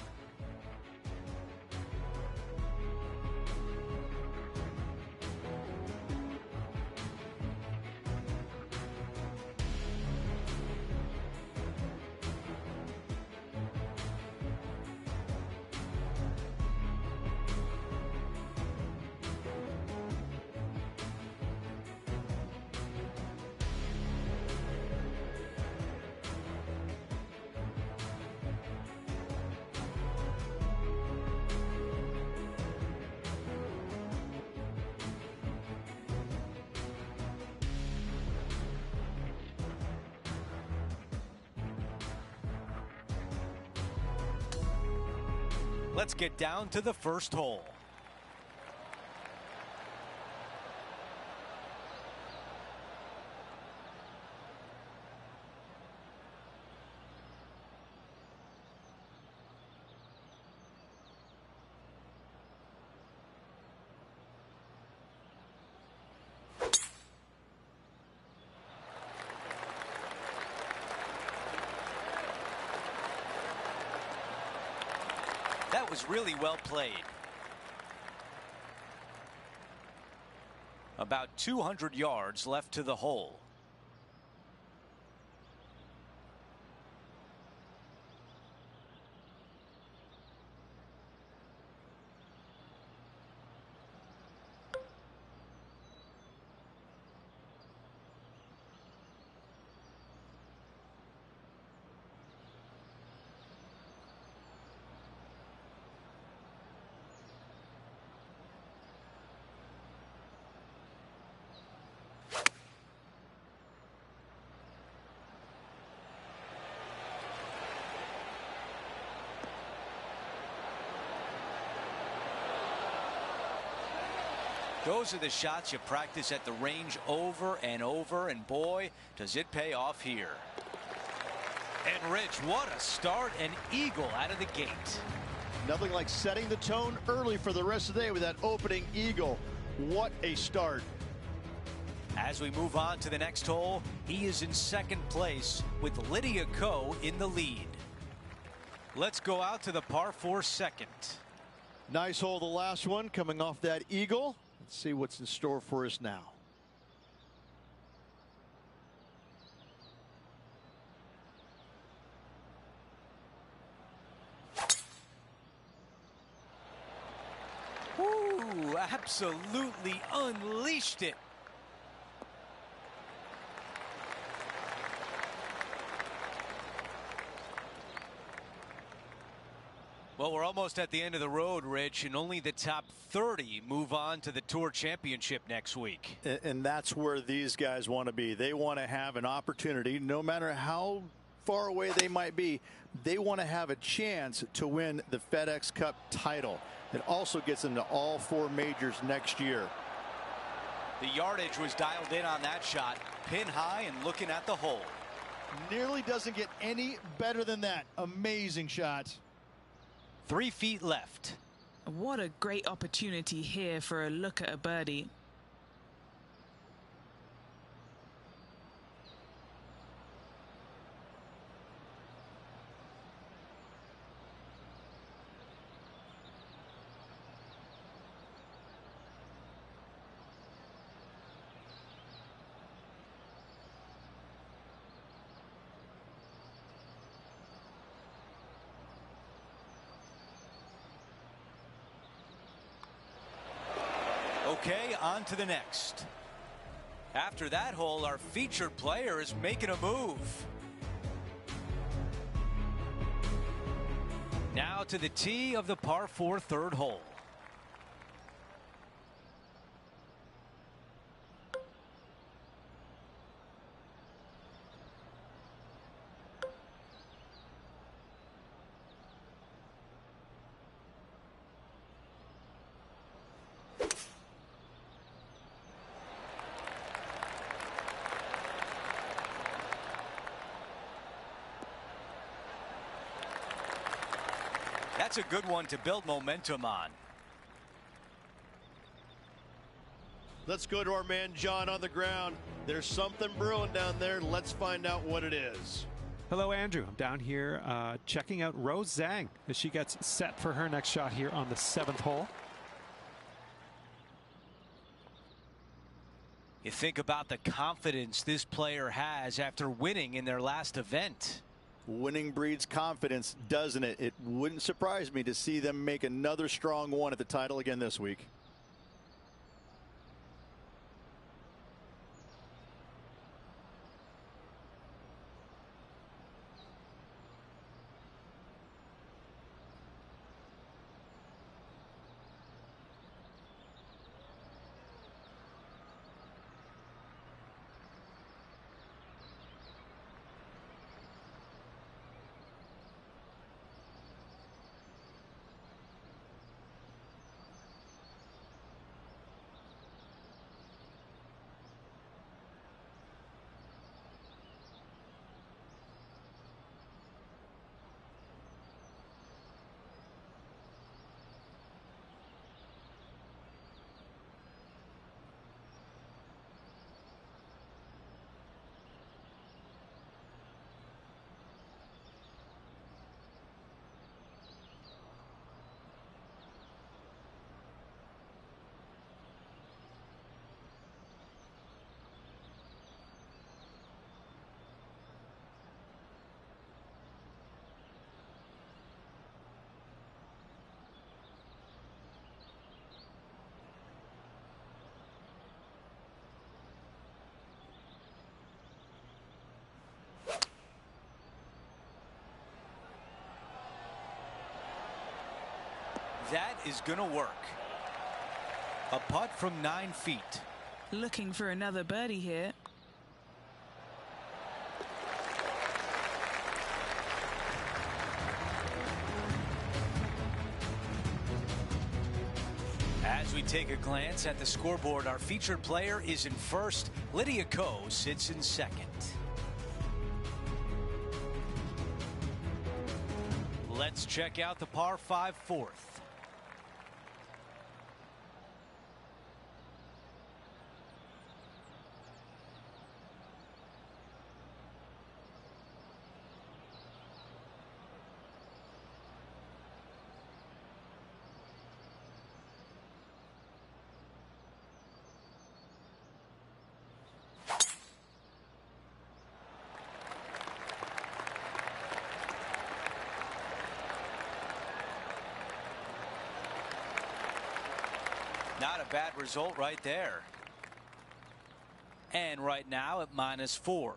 Let's get down to the first hole. That was really well played. About 200 yards left to the hole. Those are the shots you practice at the range over and over, and boy, does it pay off here. And Rich, what a start, an eagle out of the gate. Nothing like setting the tone early for the rest of the day with that opening eagle. What a start. As we move on to the next hole, he is in second place with Lydia Ko in the lead. Let's go out to the par 4 second. Nice hole, the last one, coming off that eagle. Let's see what's in store for us now. Ooh, absolutely unleashed it. Well, we're almost at the end of the road, Rich, and only the top 30 move on to the Tour Championship next week. And that's where these guys want to be. They want to have an opportunity, no matter how far away they might be, they want to have a chance to win the FedEx Cup title. It also gets them to all 4 majors next year. The yardage was dialed in on that shot, pin high and looking at the hole. Nearly doesn't get any better than that. Amazing shot. 3 feet left. What a great opportunity here for a look at a birdie. Okay, on to the next. After that hole, our featured player is making a move. Now to the tee of the par 4 third hole. That's a good one to build momentum on. Let's go to our man John on the ground. There's something brewing down there. Let's find out what it is. Hello, Andrew. I'm down here checking out Rose Zhang as she gets set for her next shot here on the 7th hole. You think about the confidence this player has after winning in their last event. Winning breeds confidence, doesn't it? It wouldn't surprise me to see them make another strong one at the title again this week. That is going to work. A putt from 9 feet. Looking for another birdie here. As we take a glance at the scoreboard, our featured player is in first. Lydia Ko sits in second. Let's check out the par 5 fourth. Not a bad result right there. And right now at -4.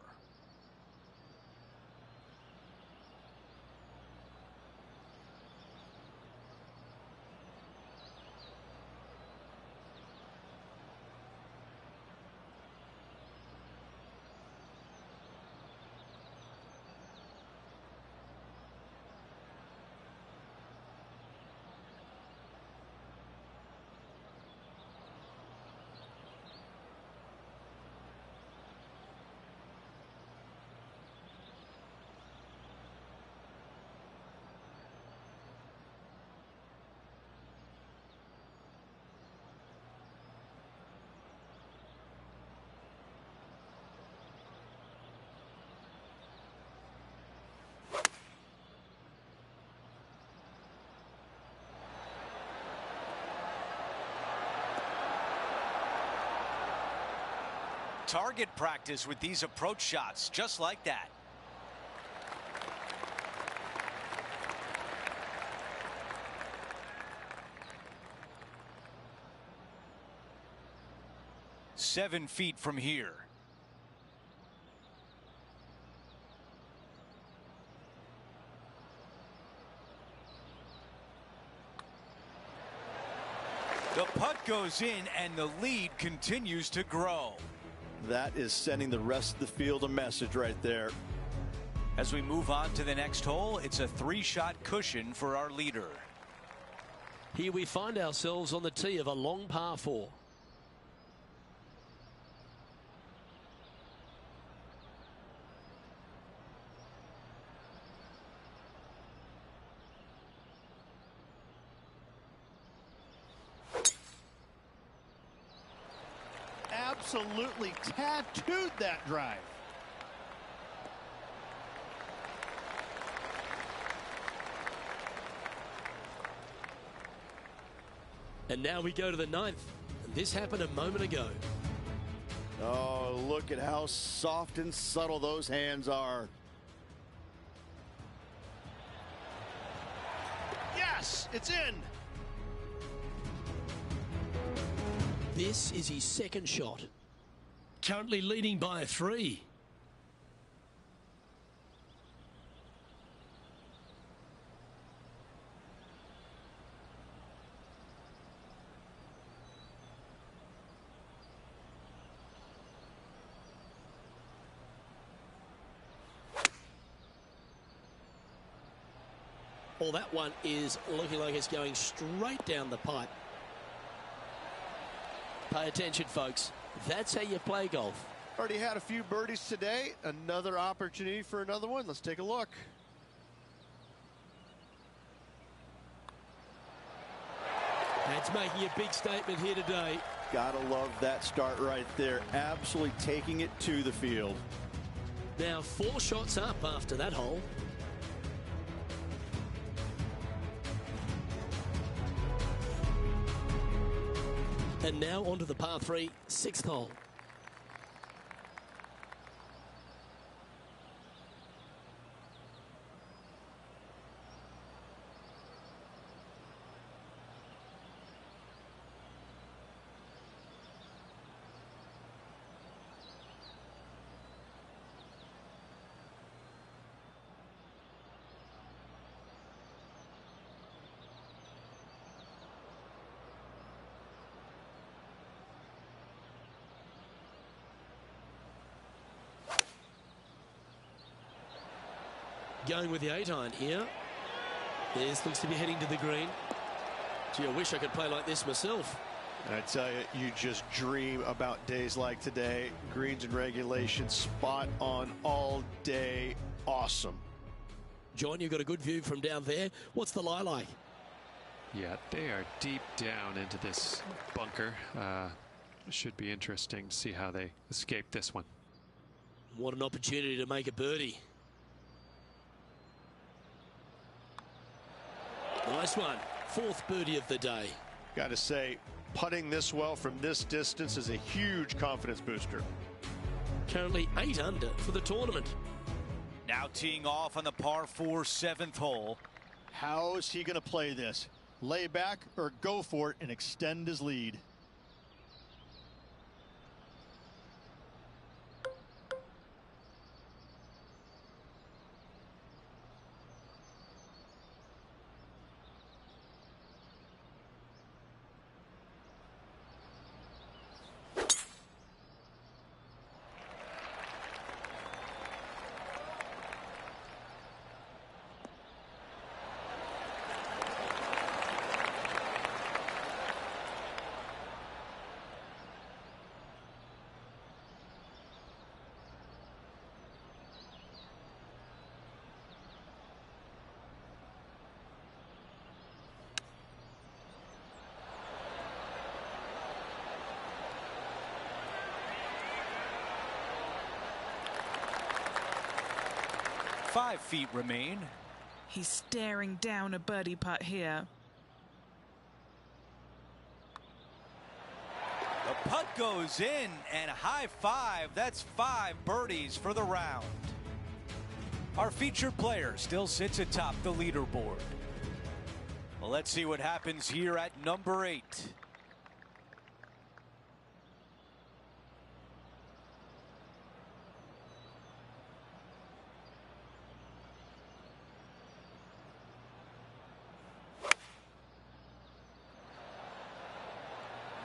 Target practice with these approach shots, just like that. Seven feet from here. The putt goes in and the lead continues to grow. That is sending the rest of the field a message right there. As we move on to the next hole, it's a 3-shot cushion for our leader. Here we find ourselves on the tee of a long par 4. absolutely tattooed that drive. And now we go to the 9th. This happened a moment ago. Oh, look at how soft and subtle those hands are. Yes, it's in. This is his second shot. Currently leading by a 3. Well, that one is looking like it's going straight down the pipe. Pay attention, folks. That's how you play golf. Already had a few birdies today. Another opportunity for another one. Let's take a look. That's making a big statement here today. Gotta love that start right there. Absolutely taking it to the field. Now 4 shots up after that hole. And now onto the par 3, 6th hole. Going with the 8-iron here. This looks to be heading to the green. Gee, I wish I could play like this myself. I tell you, you just dream about days like today. Greens and regulation, spot on all day. Awesome. John, you've got a good view from down there. What's the lie like? Yeah, they are deep down into this bunker. Should be interesting to see how they escape this one. What an opportunity to make a birdie. Nice one. 4th birdie of the day. Got to say, putting this well from this distance is a huge confidence booster. Currently 8 under for the tournament. Now teeing off on the par 4 7th hole. How is he going to play this? Lay back or go for it and extend his lead? Five feet remain. He's staring down a birdie putt here. The putt goes in, and high five. That's 5 birdies for the round. Our featured player still sits atop the leaderboard. Well, let's see what happens here at number 8.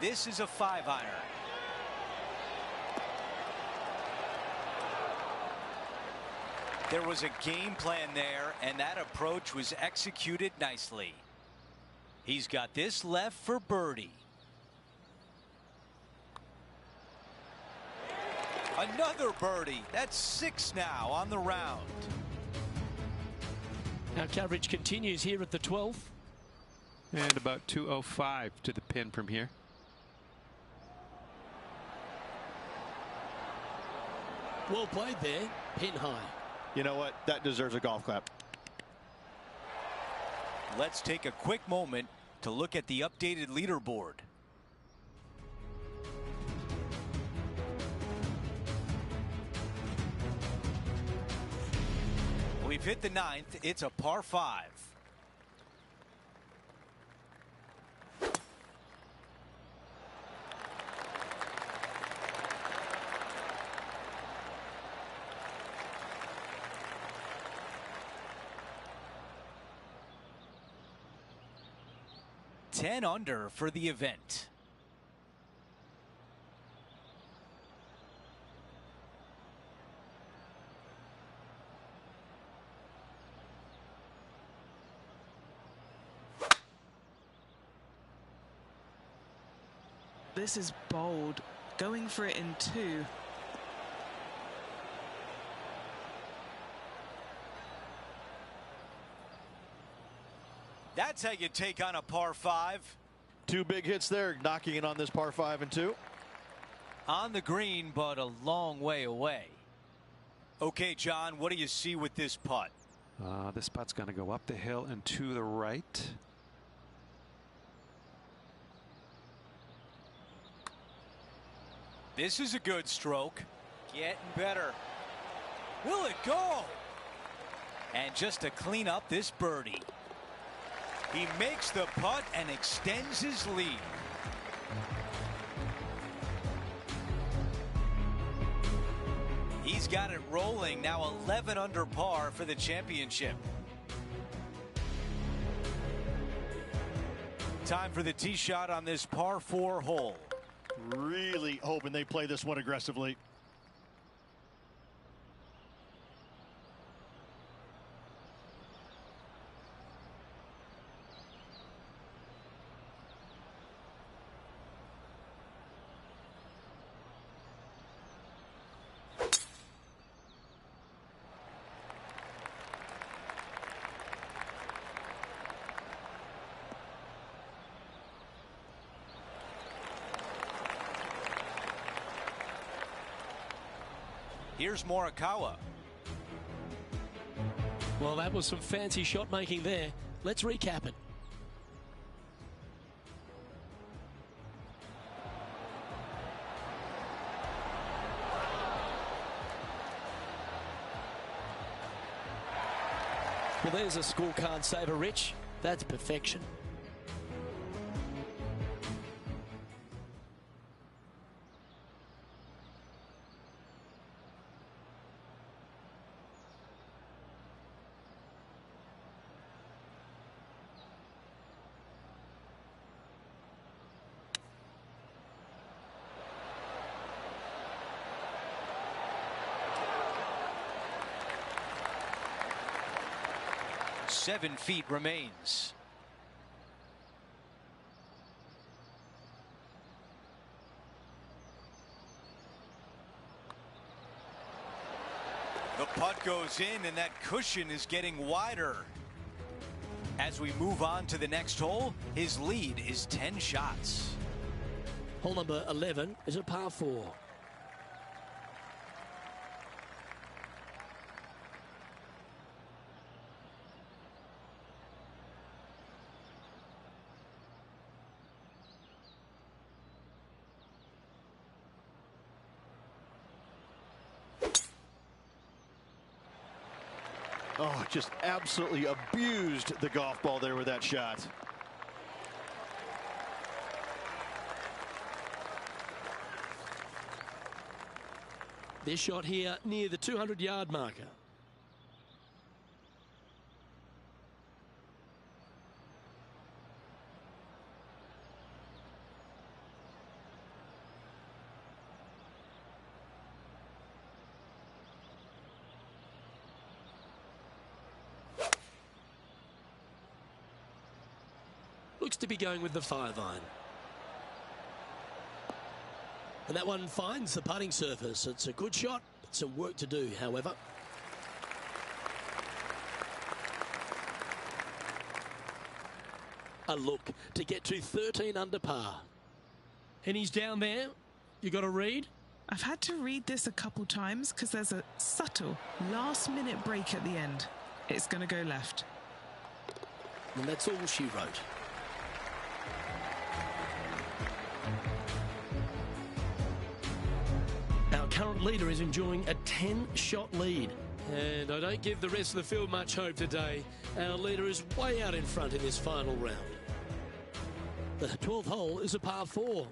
This is a 5-iron. There was a game plan there, and that approach was executed nicely. He's got this left for birdie. Another birdie. That's 6 now on the round. Our coverage continues here at the 12th. And about 205 to the pin from here. Well played there, pin high. You know what? That deserves a golf clap. Let's take a quick moment to look at the updated leaderboard. We've hit the 9th. It's a par 5. Ten under for the event. This is bold. Going for it in 2. That's how you take on a par 5. 2 big hits there, knocking it on this par 5 and 2. On the green, but a long way away. Okay, John, what do you see with this putt? This putt's going to go up the hill and to the right. This is a good stroke. Getting better. Will it go? And just to clean up this birdie. He makes the putt and extends his lead. He's got it rolling now, 11 under par for the championship. Time for the tee shot on this par 4 hole. Really hoping they play this one aggressively. Here's Morikawa. Well, that was some fancy shot making there. Let's recap it. Well, there's a scorecard saver, Rich. That's perfection. Seven feet remains. The putt goes in, and that cushion is getting wider. As we move on to the next hole, his lead is 10 shots. Hole number 11 is a par 4. Oh, just absolutely abused the golf ball there with that shot. This shot here near the 200-yard marker. Looks to be going with the 5-iron. And that one finds the putting surface. It's a good shot, but some work to do, however. A look to get to 13 under par. And he's down there. You got to read. I've had to read this a couple times because there's a subtle last-minute break at the end. It's going to go left. And that's all she wrote. Our current leader is enjoying a 10-shot lead. And I don't give the rest of the field much hope today. Our leader is way out in front in this final round. The 12th hole is a par 4.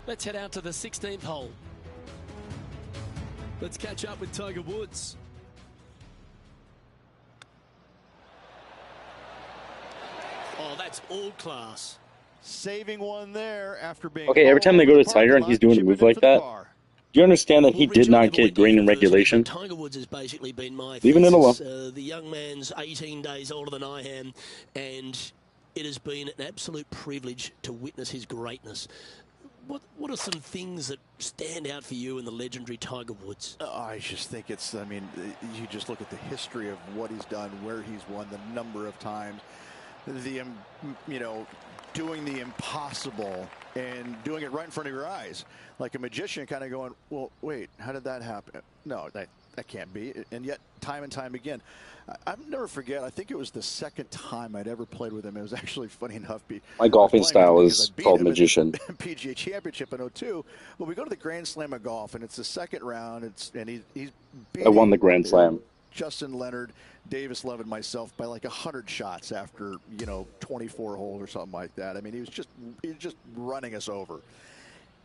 Let's head out to the 16th hole. Let's catch up with Tiger Woods. Oh, that's all class. Saving one there after being... Okay, every time they go to Tiger and he's doing a move like that, do you understand that he did not get green in regulation? Tiger Woods has basically been my Leaving it alone. The young man's 18 days older than I am, and it has been an absolute privilege to witness his greatness. What are some things that stand out for you in the legendary Tiger Woods? I just think it's, I mean, you just look at the history of what he's done, where he's won, the number of times, the, you know, doing the impossible and doing it right in front of your eyes. Like a magician kind of going, well, wait, how did that happen? No, that can't be. And yet, time and time again, I'll never forget, I think it was the second time I'd ever played with him. It was actually funny enough. My golfing style is called magician. PGA Championship in 2002. But we go to the Grand Slam of golf, and it's the second round. And he's I won the Grand Slam. Justin Leonard, Davis Love, and myself by like 100 shots after, you know, 24 holes or something like that. I mean, he was just running us over.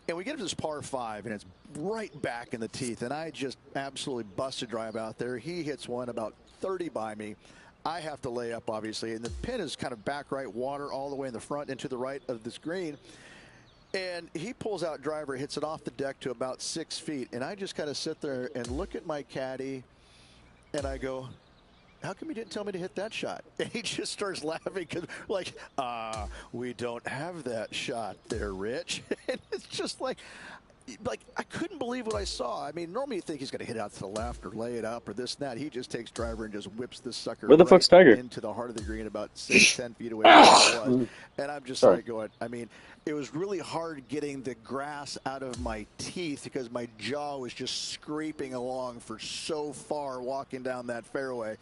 And we get to this par 5, and it's right back in the teeth. And I just absolutely busted drive out there. He hits one about 30 by me. I have to lay up, obviously. And the pin is kind of back right, water all the way in the front and to the right of this green. And he pulls out driver, hits it off the deck to about 6 feet. And I just kind of sit there and look at my caddy, and I go, how come you didn't tell me to hit that shot? And he just starts laughing because, like, we don't have that shot there, Rich. And it's just like I couldn't believe what I saw. I mean, normally you think he's going to hit out to the left or lay it up or this and that. He just takes driver and just whips this sucker Where the fuck's Tiger? Into the heart of the green about 6, 10 feet away from where it was. And I'm just like going, I mean, it was really hard getting the grass out of my teeth because my jaw was just scraping along for so far walking down that fairway.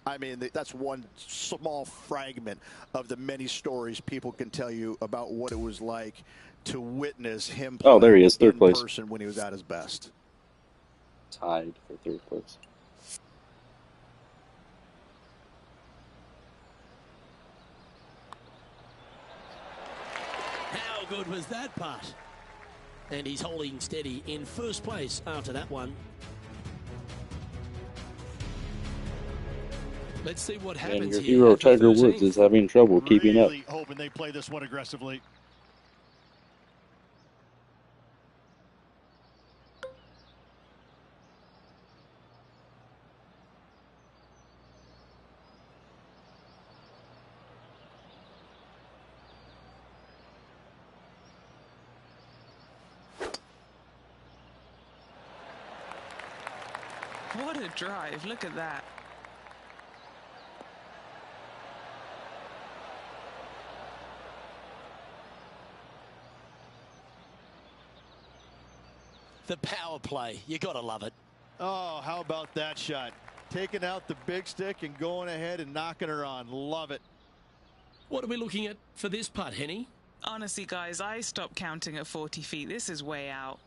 I mean, that's one small fragment of the many stories people can tell you about what it was like to witness him play there he is, third in place. person when he was at his best. Tied for third place. How good was that putt? And he's holding steady in first place after that one. Let's see what happens And your here. hero Tiger Woods is having trouble keeping up. Really hoping they play this one aggressively. What a drive. Look at that. The power play. You got to love it. Oh, how about that shot? Taking out the big stick and going ahead and knocking her on. Love it. What are we looking at for this putt, Henny? Honestly, guys, I stopped counting at 40 feet. This is way out.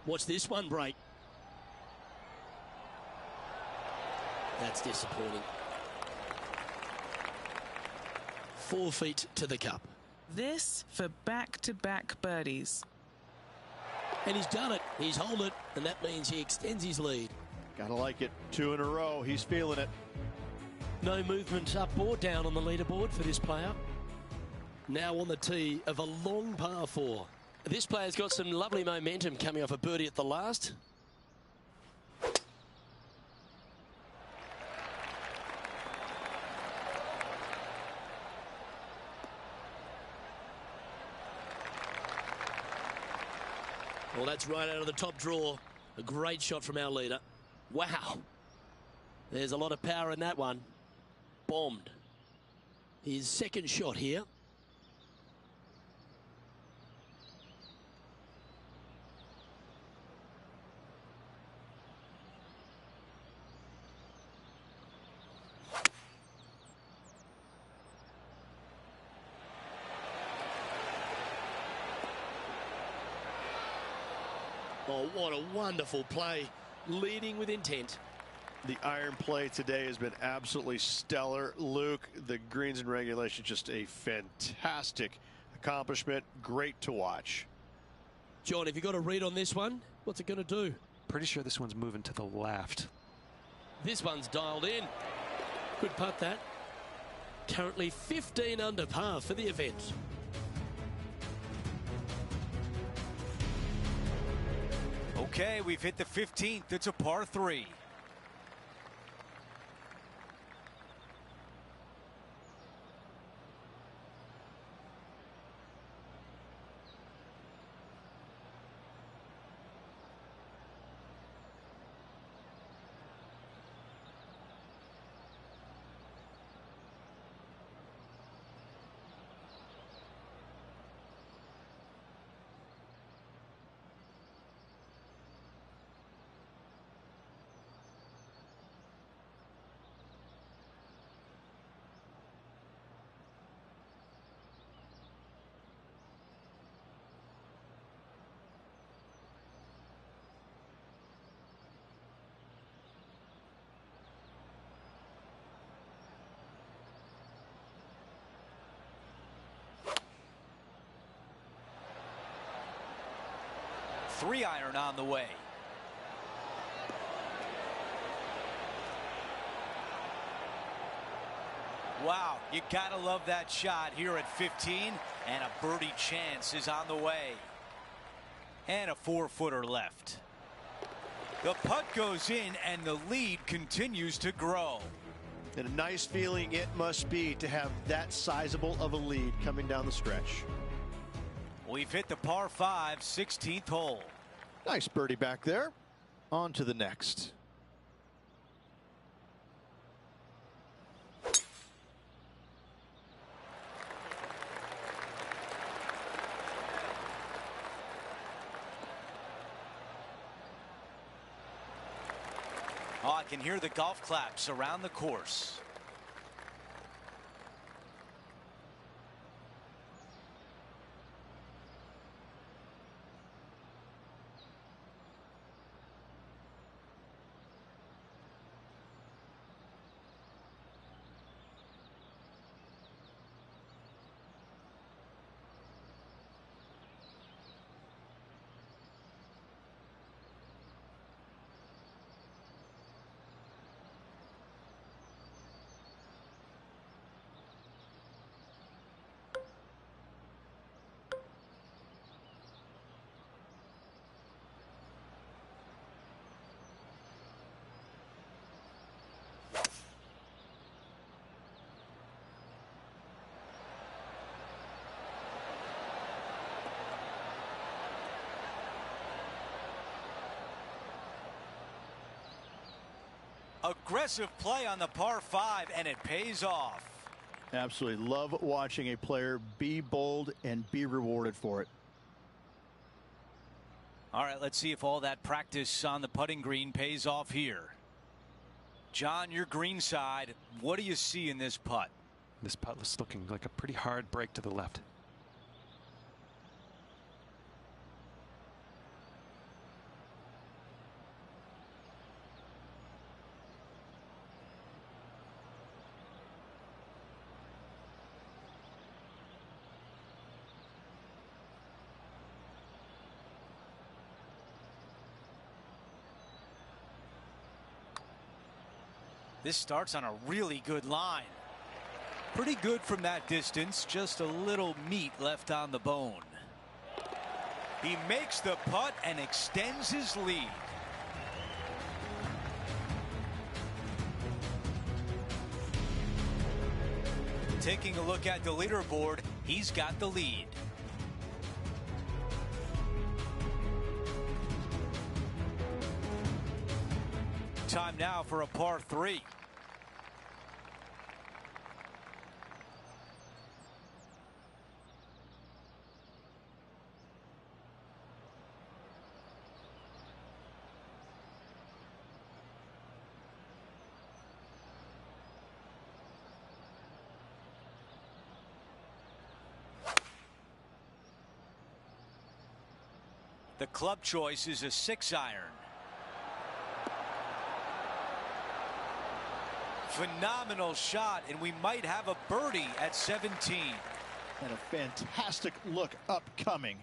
Watch this one break. That's disappointing. 4 feet to the cup. This for back-to-back birdies. And he's done it. He's held it, and that means he extends his lead. Gotta like it. 2 in a row. He's feeling it. No movement up or down on the leaderboard for this player. Now on the tee of a long par 4. This player's got some lovely momentum coming off a birdie at the last. Well, that's right out of the top draw. A great shot from our leader. Wow. There's a lot of power in that one. Bombed. His second shot here. Oh, what a wonderful play. Leading with intent. The iron play today has been absolutely stellar. Luke, the greens and regulation, just a fantastic accomplishment. Great to watch. John, have you got a read on this one? What's it going to do? Pretty sure this one's moving to the left. This one's dialed in. Good putt, that. Currently 15 under par for the event. Okay, we've hit the 15th. It's a par 3. Three iron on the way. Wow, you gotta love that shot here at 15, and a birdie chance is on the way. And a 4-footer left. The putt goes in, and the lead continues to grow. And a nice feeling it must be to have that sizable of a lead coming down the stretch. We've hit the par 5, 16th hole. Nice birdie back there. On to the next. Oh, I can hear the golf claps around the course. Aggressive play on the par 5, and it pays off. Absolutely love watching a player be bold and be rewarded for it. All right, let's see if all that practice on the putting green pays off here. John, your green side, what do you see in this putt? This putt is looking like a pretty hard break to the left. This starts on a really good line. Pretty good from that distance, just a little meat left on the bone. He makes the putt and extends his lead. Taking a look at the leaderboard, he's got the lead. Time now for a par 3. The club choice is a 6-iron. Phenomenal shot, and we might have a birdie at 17. And a fantastic look upcoming.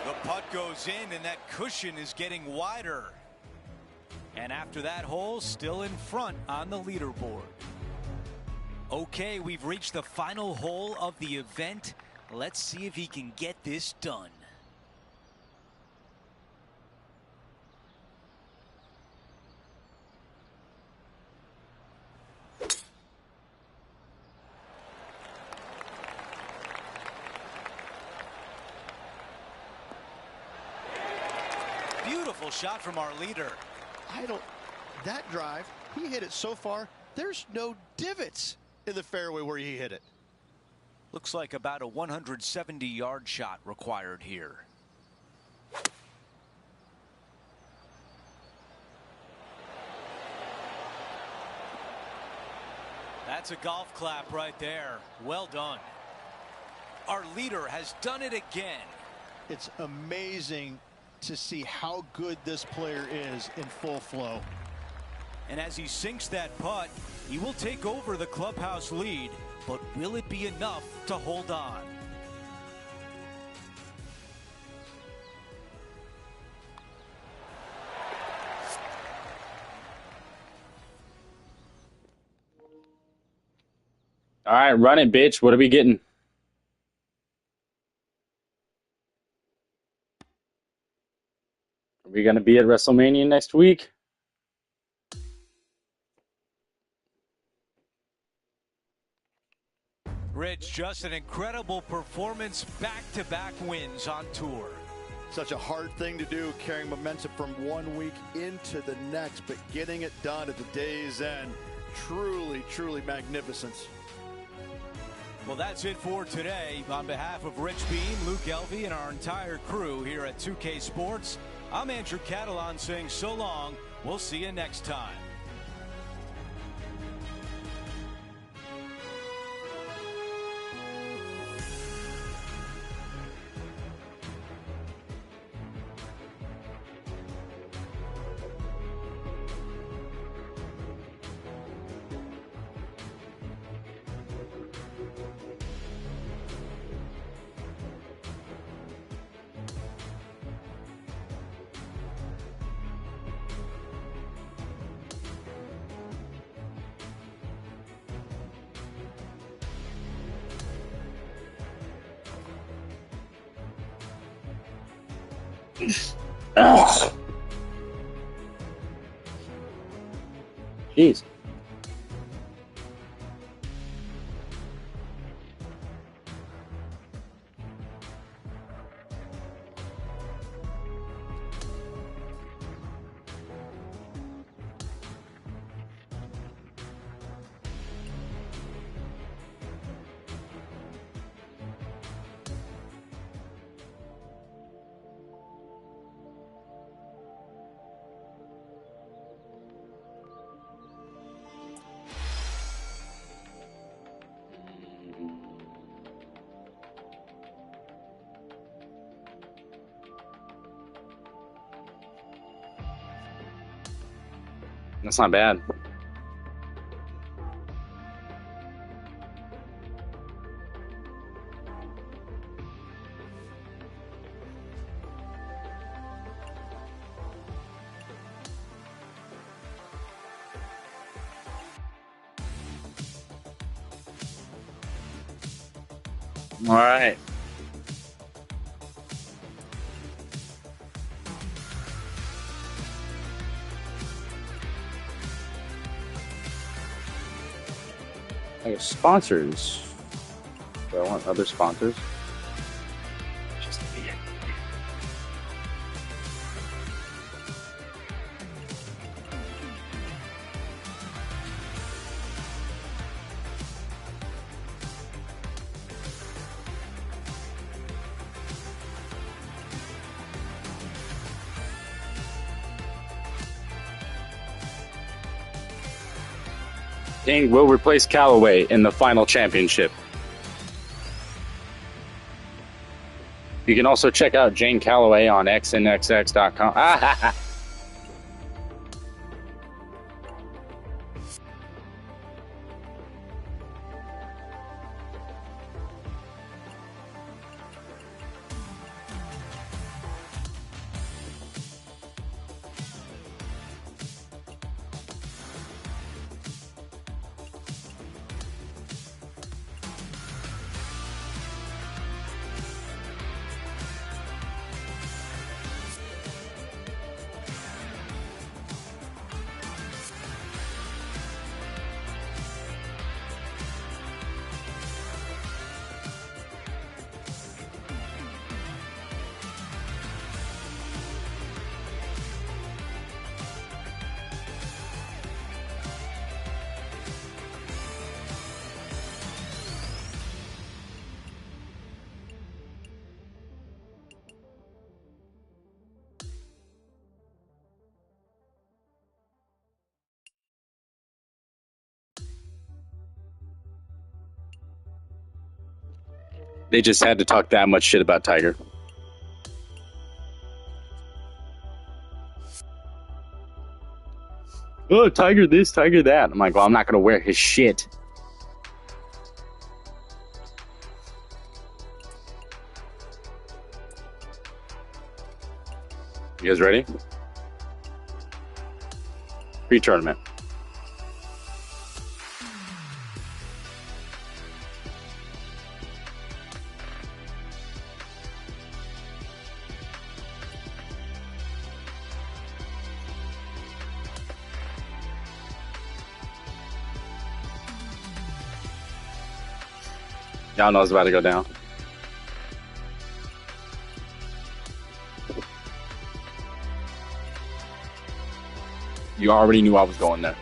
The putt goes in, and that cushion is getting wider. And after that hole, still in front on the leaderboard. Okay, we've reached the final hole of the event. Let's see if he can get this done. Beautiful shot from our leader. That drive, he hit it so far, there's no divots in the fairway where he hit it. Looks like about a 170-yard shot required here. That's a golf clap right there. Well done. Our leader has done it again. It's amazing to see how good this player is in full flow. And as he sinks that putt, he will take over the clubhouse lead, but will it be enough to hold on? All right, run it, bitch. What are we getting? Are we going to be at WrestleMania next week? Rich, just an incredible performance, back-to-back wins on tour. Such a hard thing to do, carrying momentum from one week into the next, but getting it done at the day's end, truly, truly magnificent. Well, that's it for today. On behalf of Rich Beam, Luke Elvey, and our entire crew here at 2K Sports, I'm Andrew Catalan saying so long. We'll see you next time. Jeez. That's not bad. All right. I have sponsors. Do I want other sponsors? Just a bit. Ding will replace Callaway in the final championship. You can also check out Jane Callaway on xnxx.com. They just had to talk that much shit about Tiger. Oh, Tiger this, Tiger that. I'm like, well, I'm not going to wear his shit. You guys ready? Pre-tournament. Y'all know it's about to go down. You already knew I was going there.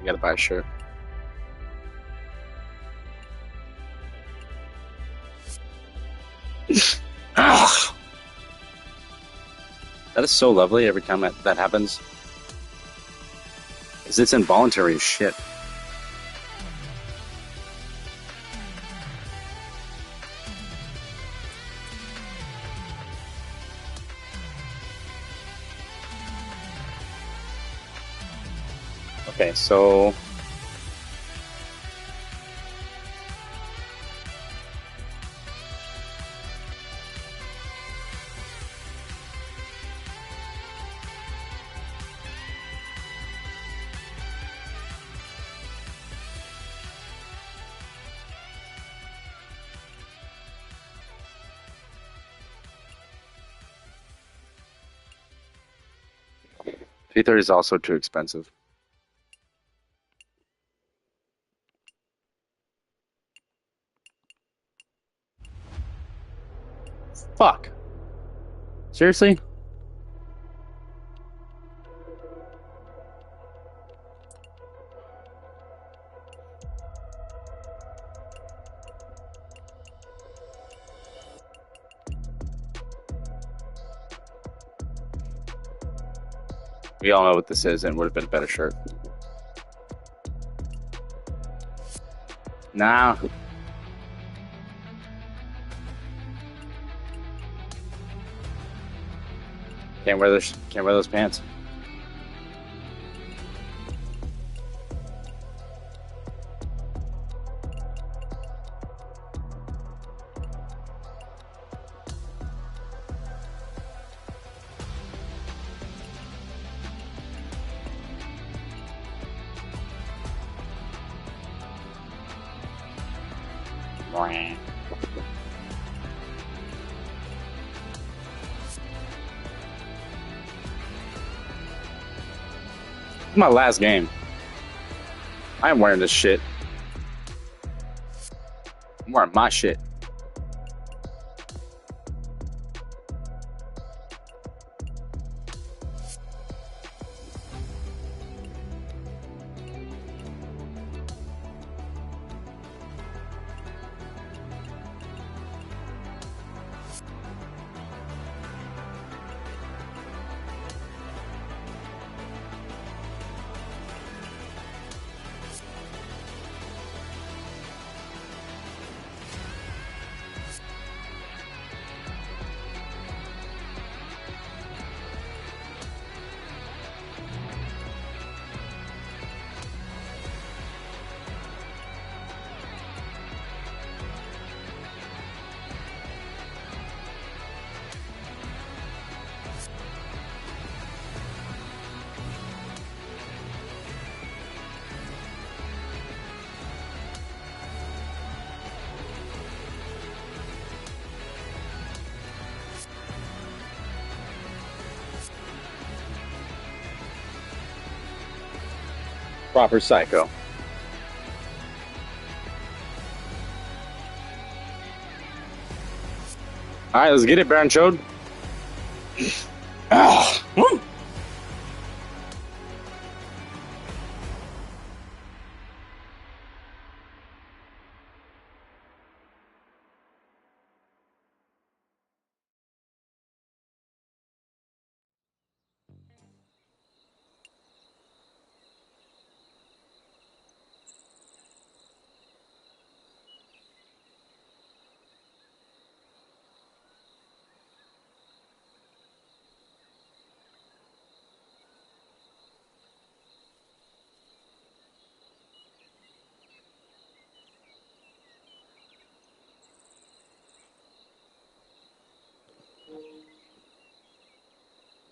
You gotta buy a shirt. That is so lovely every time that happens. Because it's involuntary as shit. Okay, so 330 is also too expensive. Fuck. Seriously? We all know what this is, and would have been a better shirt. Nah. Can't wear those pants. This is my last game. I am wearing this shit. I'm wearing my shit. Proper psycho. Alright, let's get it, Baron Chode. Woo!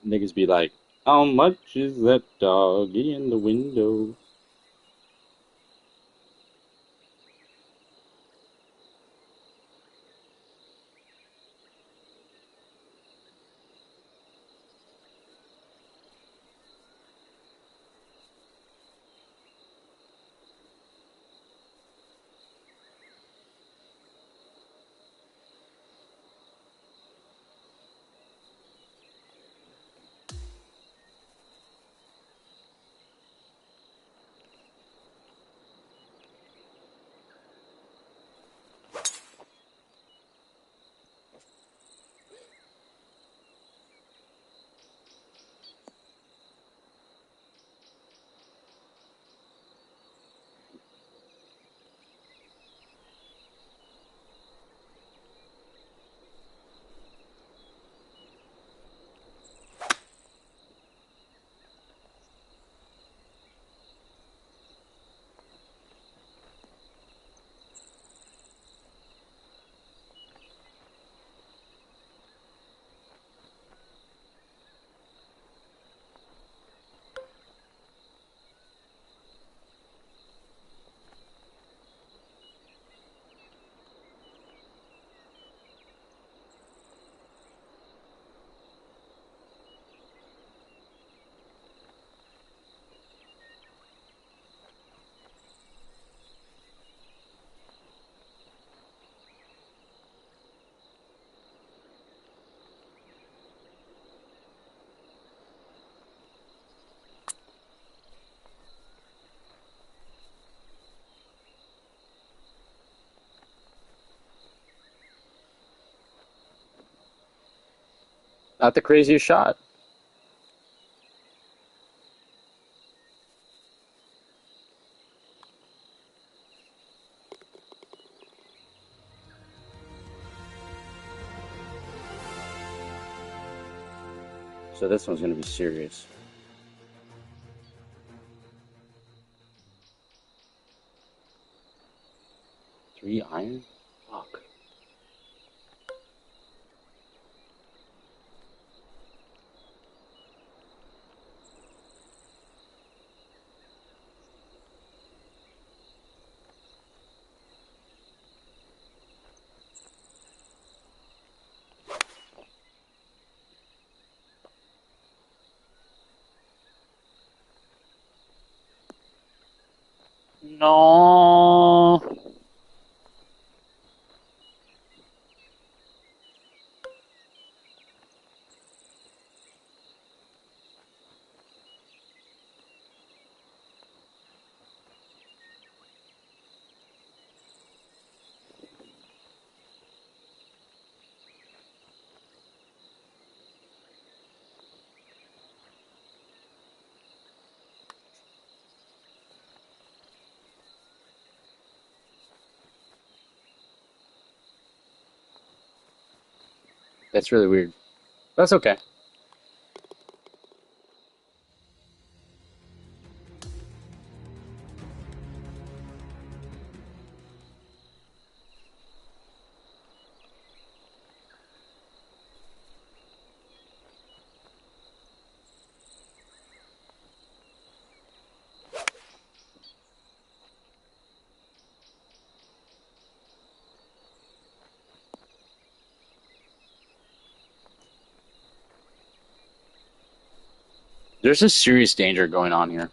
Niggas be like, how much is that doggy in the window? Not the craziest shot. So this one's going to be serious. Three iron? Fuck. No. That's really weird. That's okay. There's a serious danger going on here.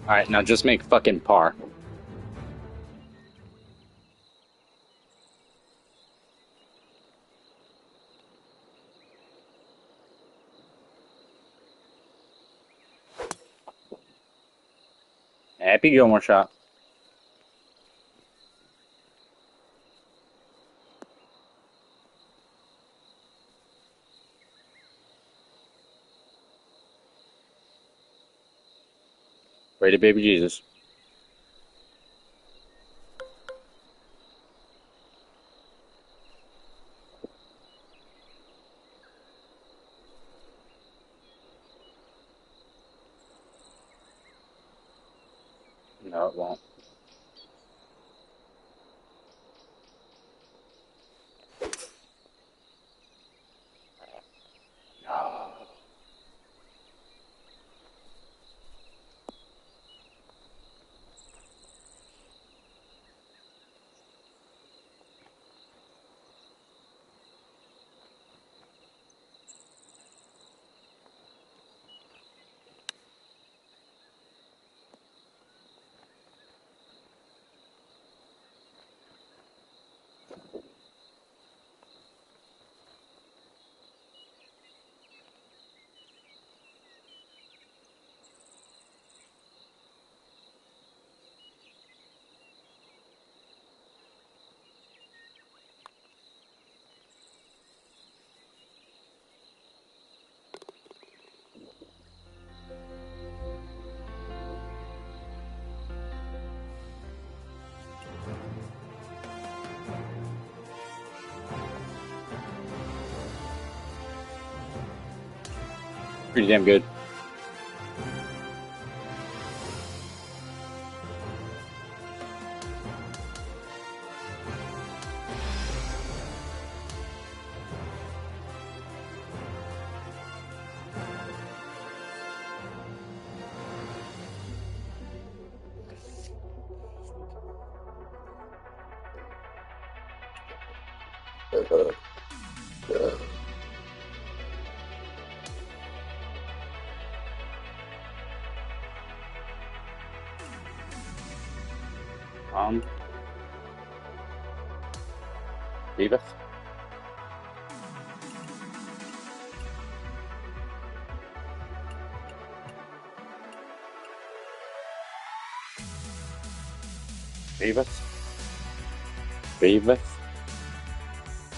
Alright, now just make fucking par. Happy Gilmore shot. Pray to baby Jesus. No, it won't. No. Pretty damn good. Beavis. Beavis. Beavis.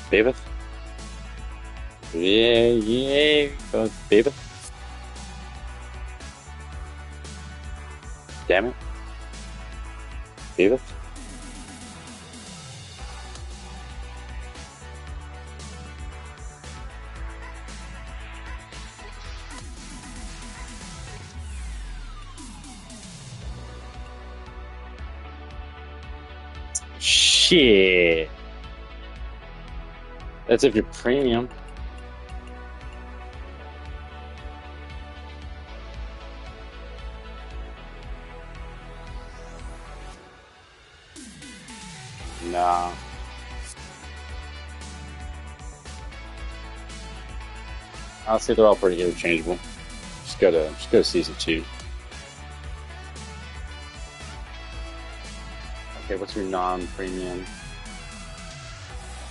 Beavis. Yeah, goes Beavis. Damn it. Beavis. Shit. That's if you're premium. Nah. Honestly, they're all pretty interchangeable. Just go to season 2. Okay, what's your non-premium?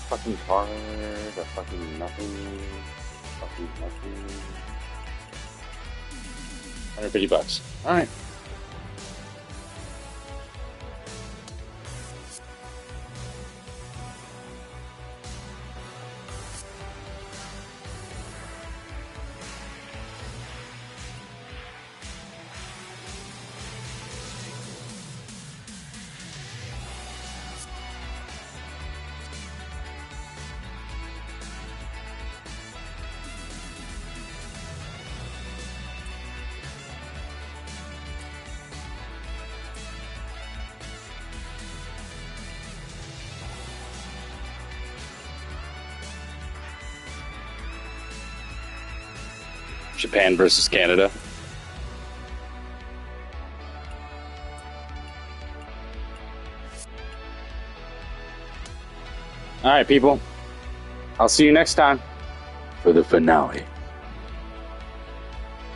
Fucking card, a fucking nothing, fucking nothing. $150. All right. Japan versus Canada. All right, people. I'll see you next time for the finale.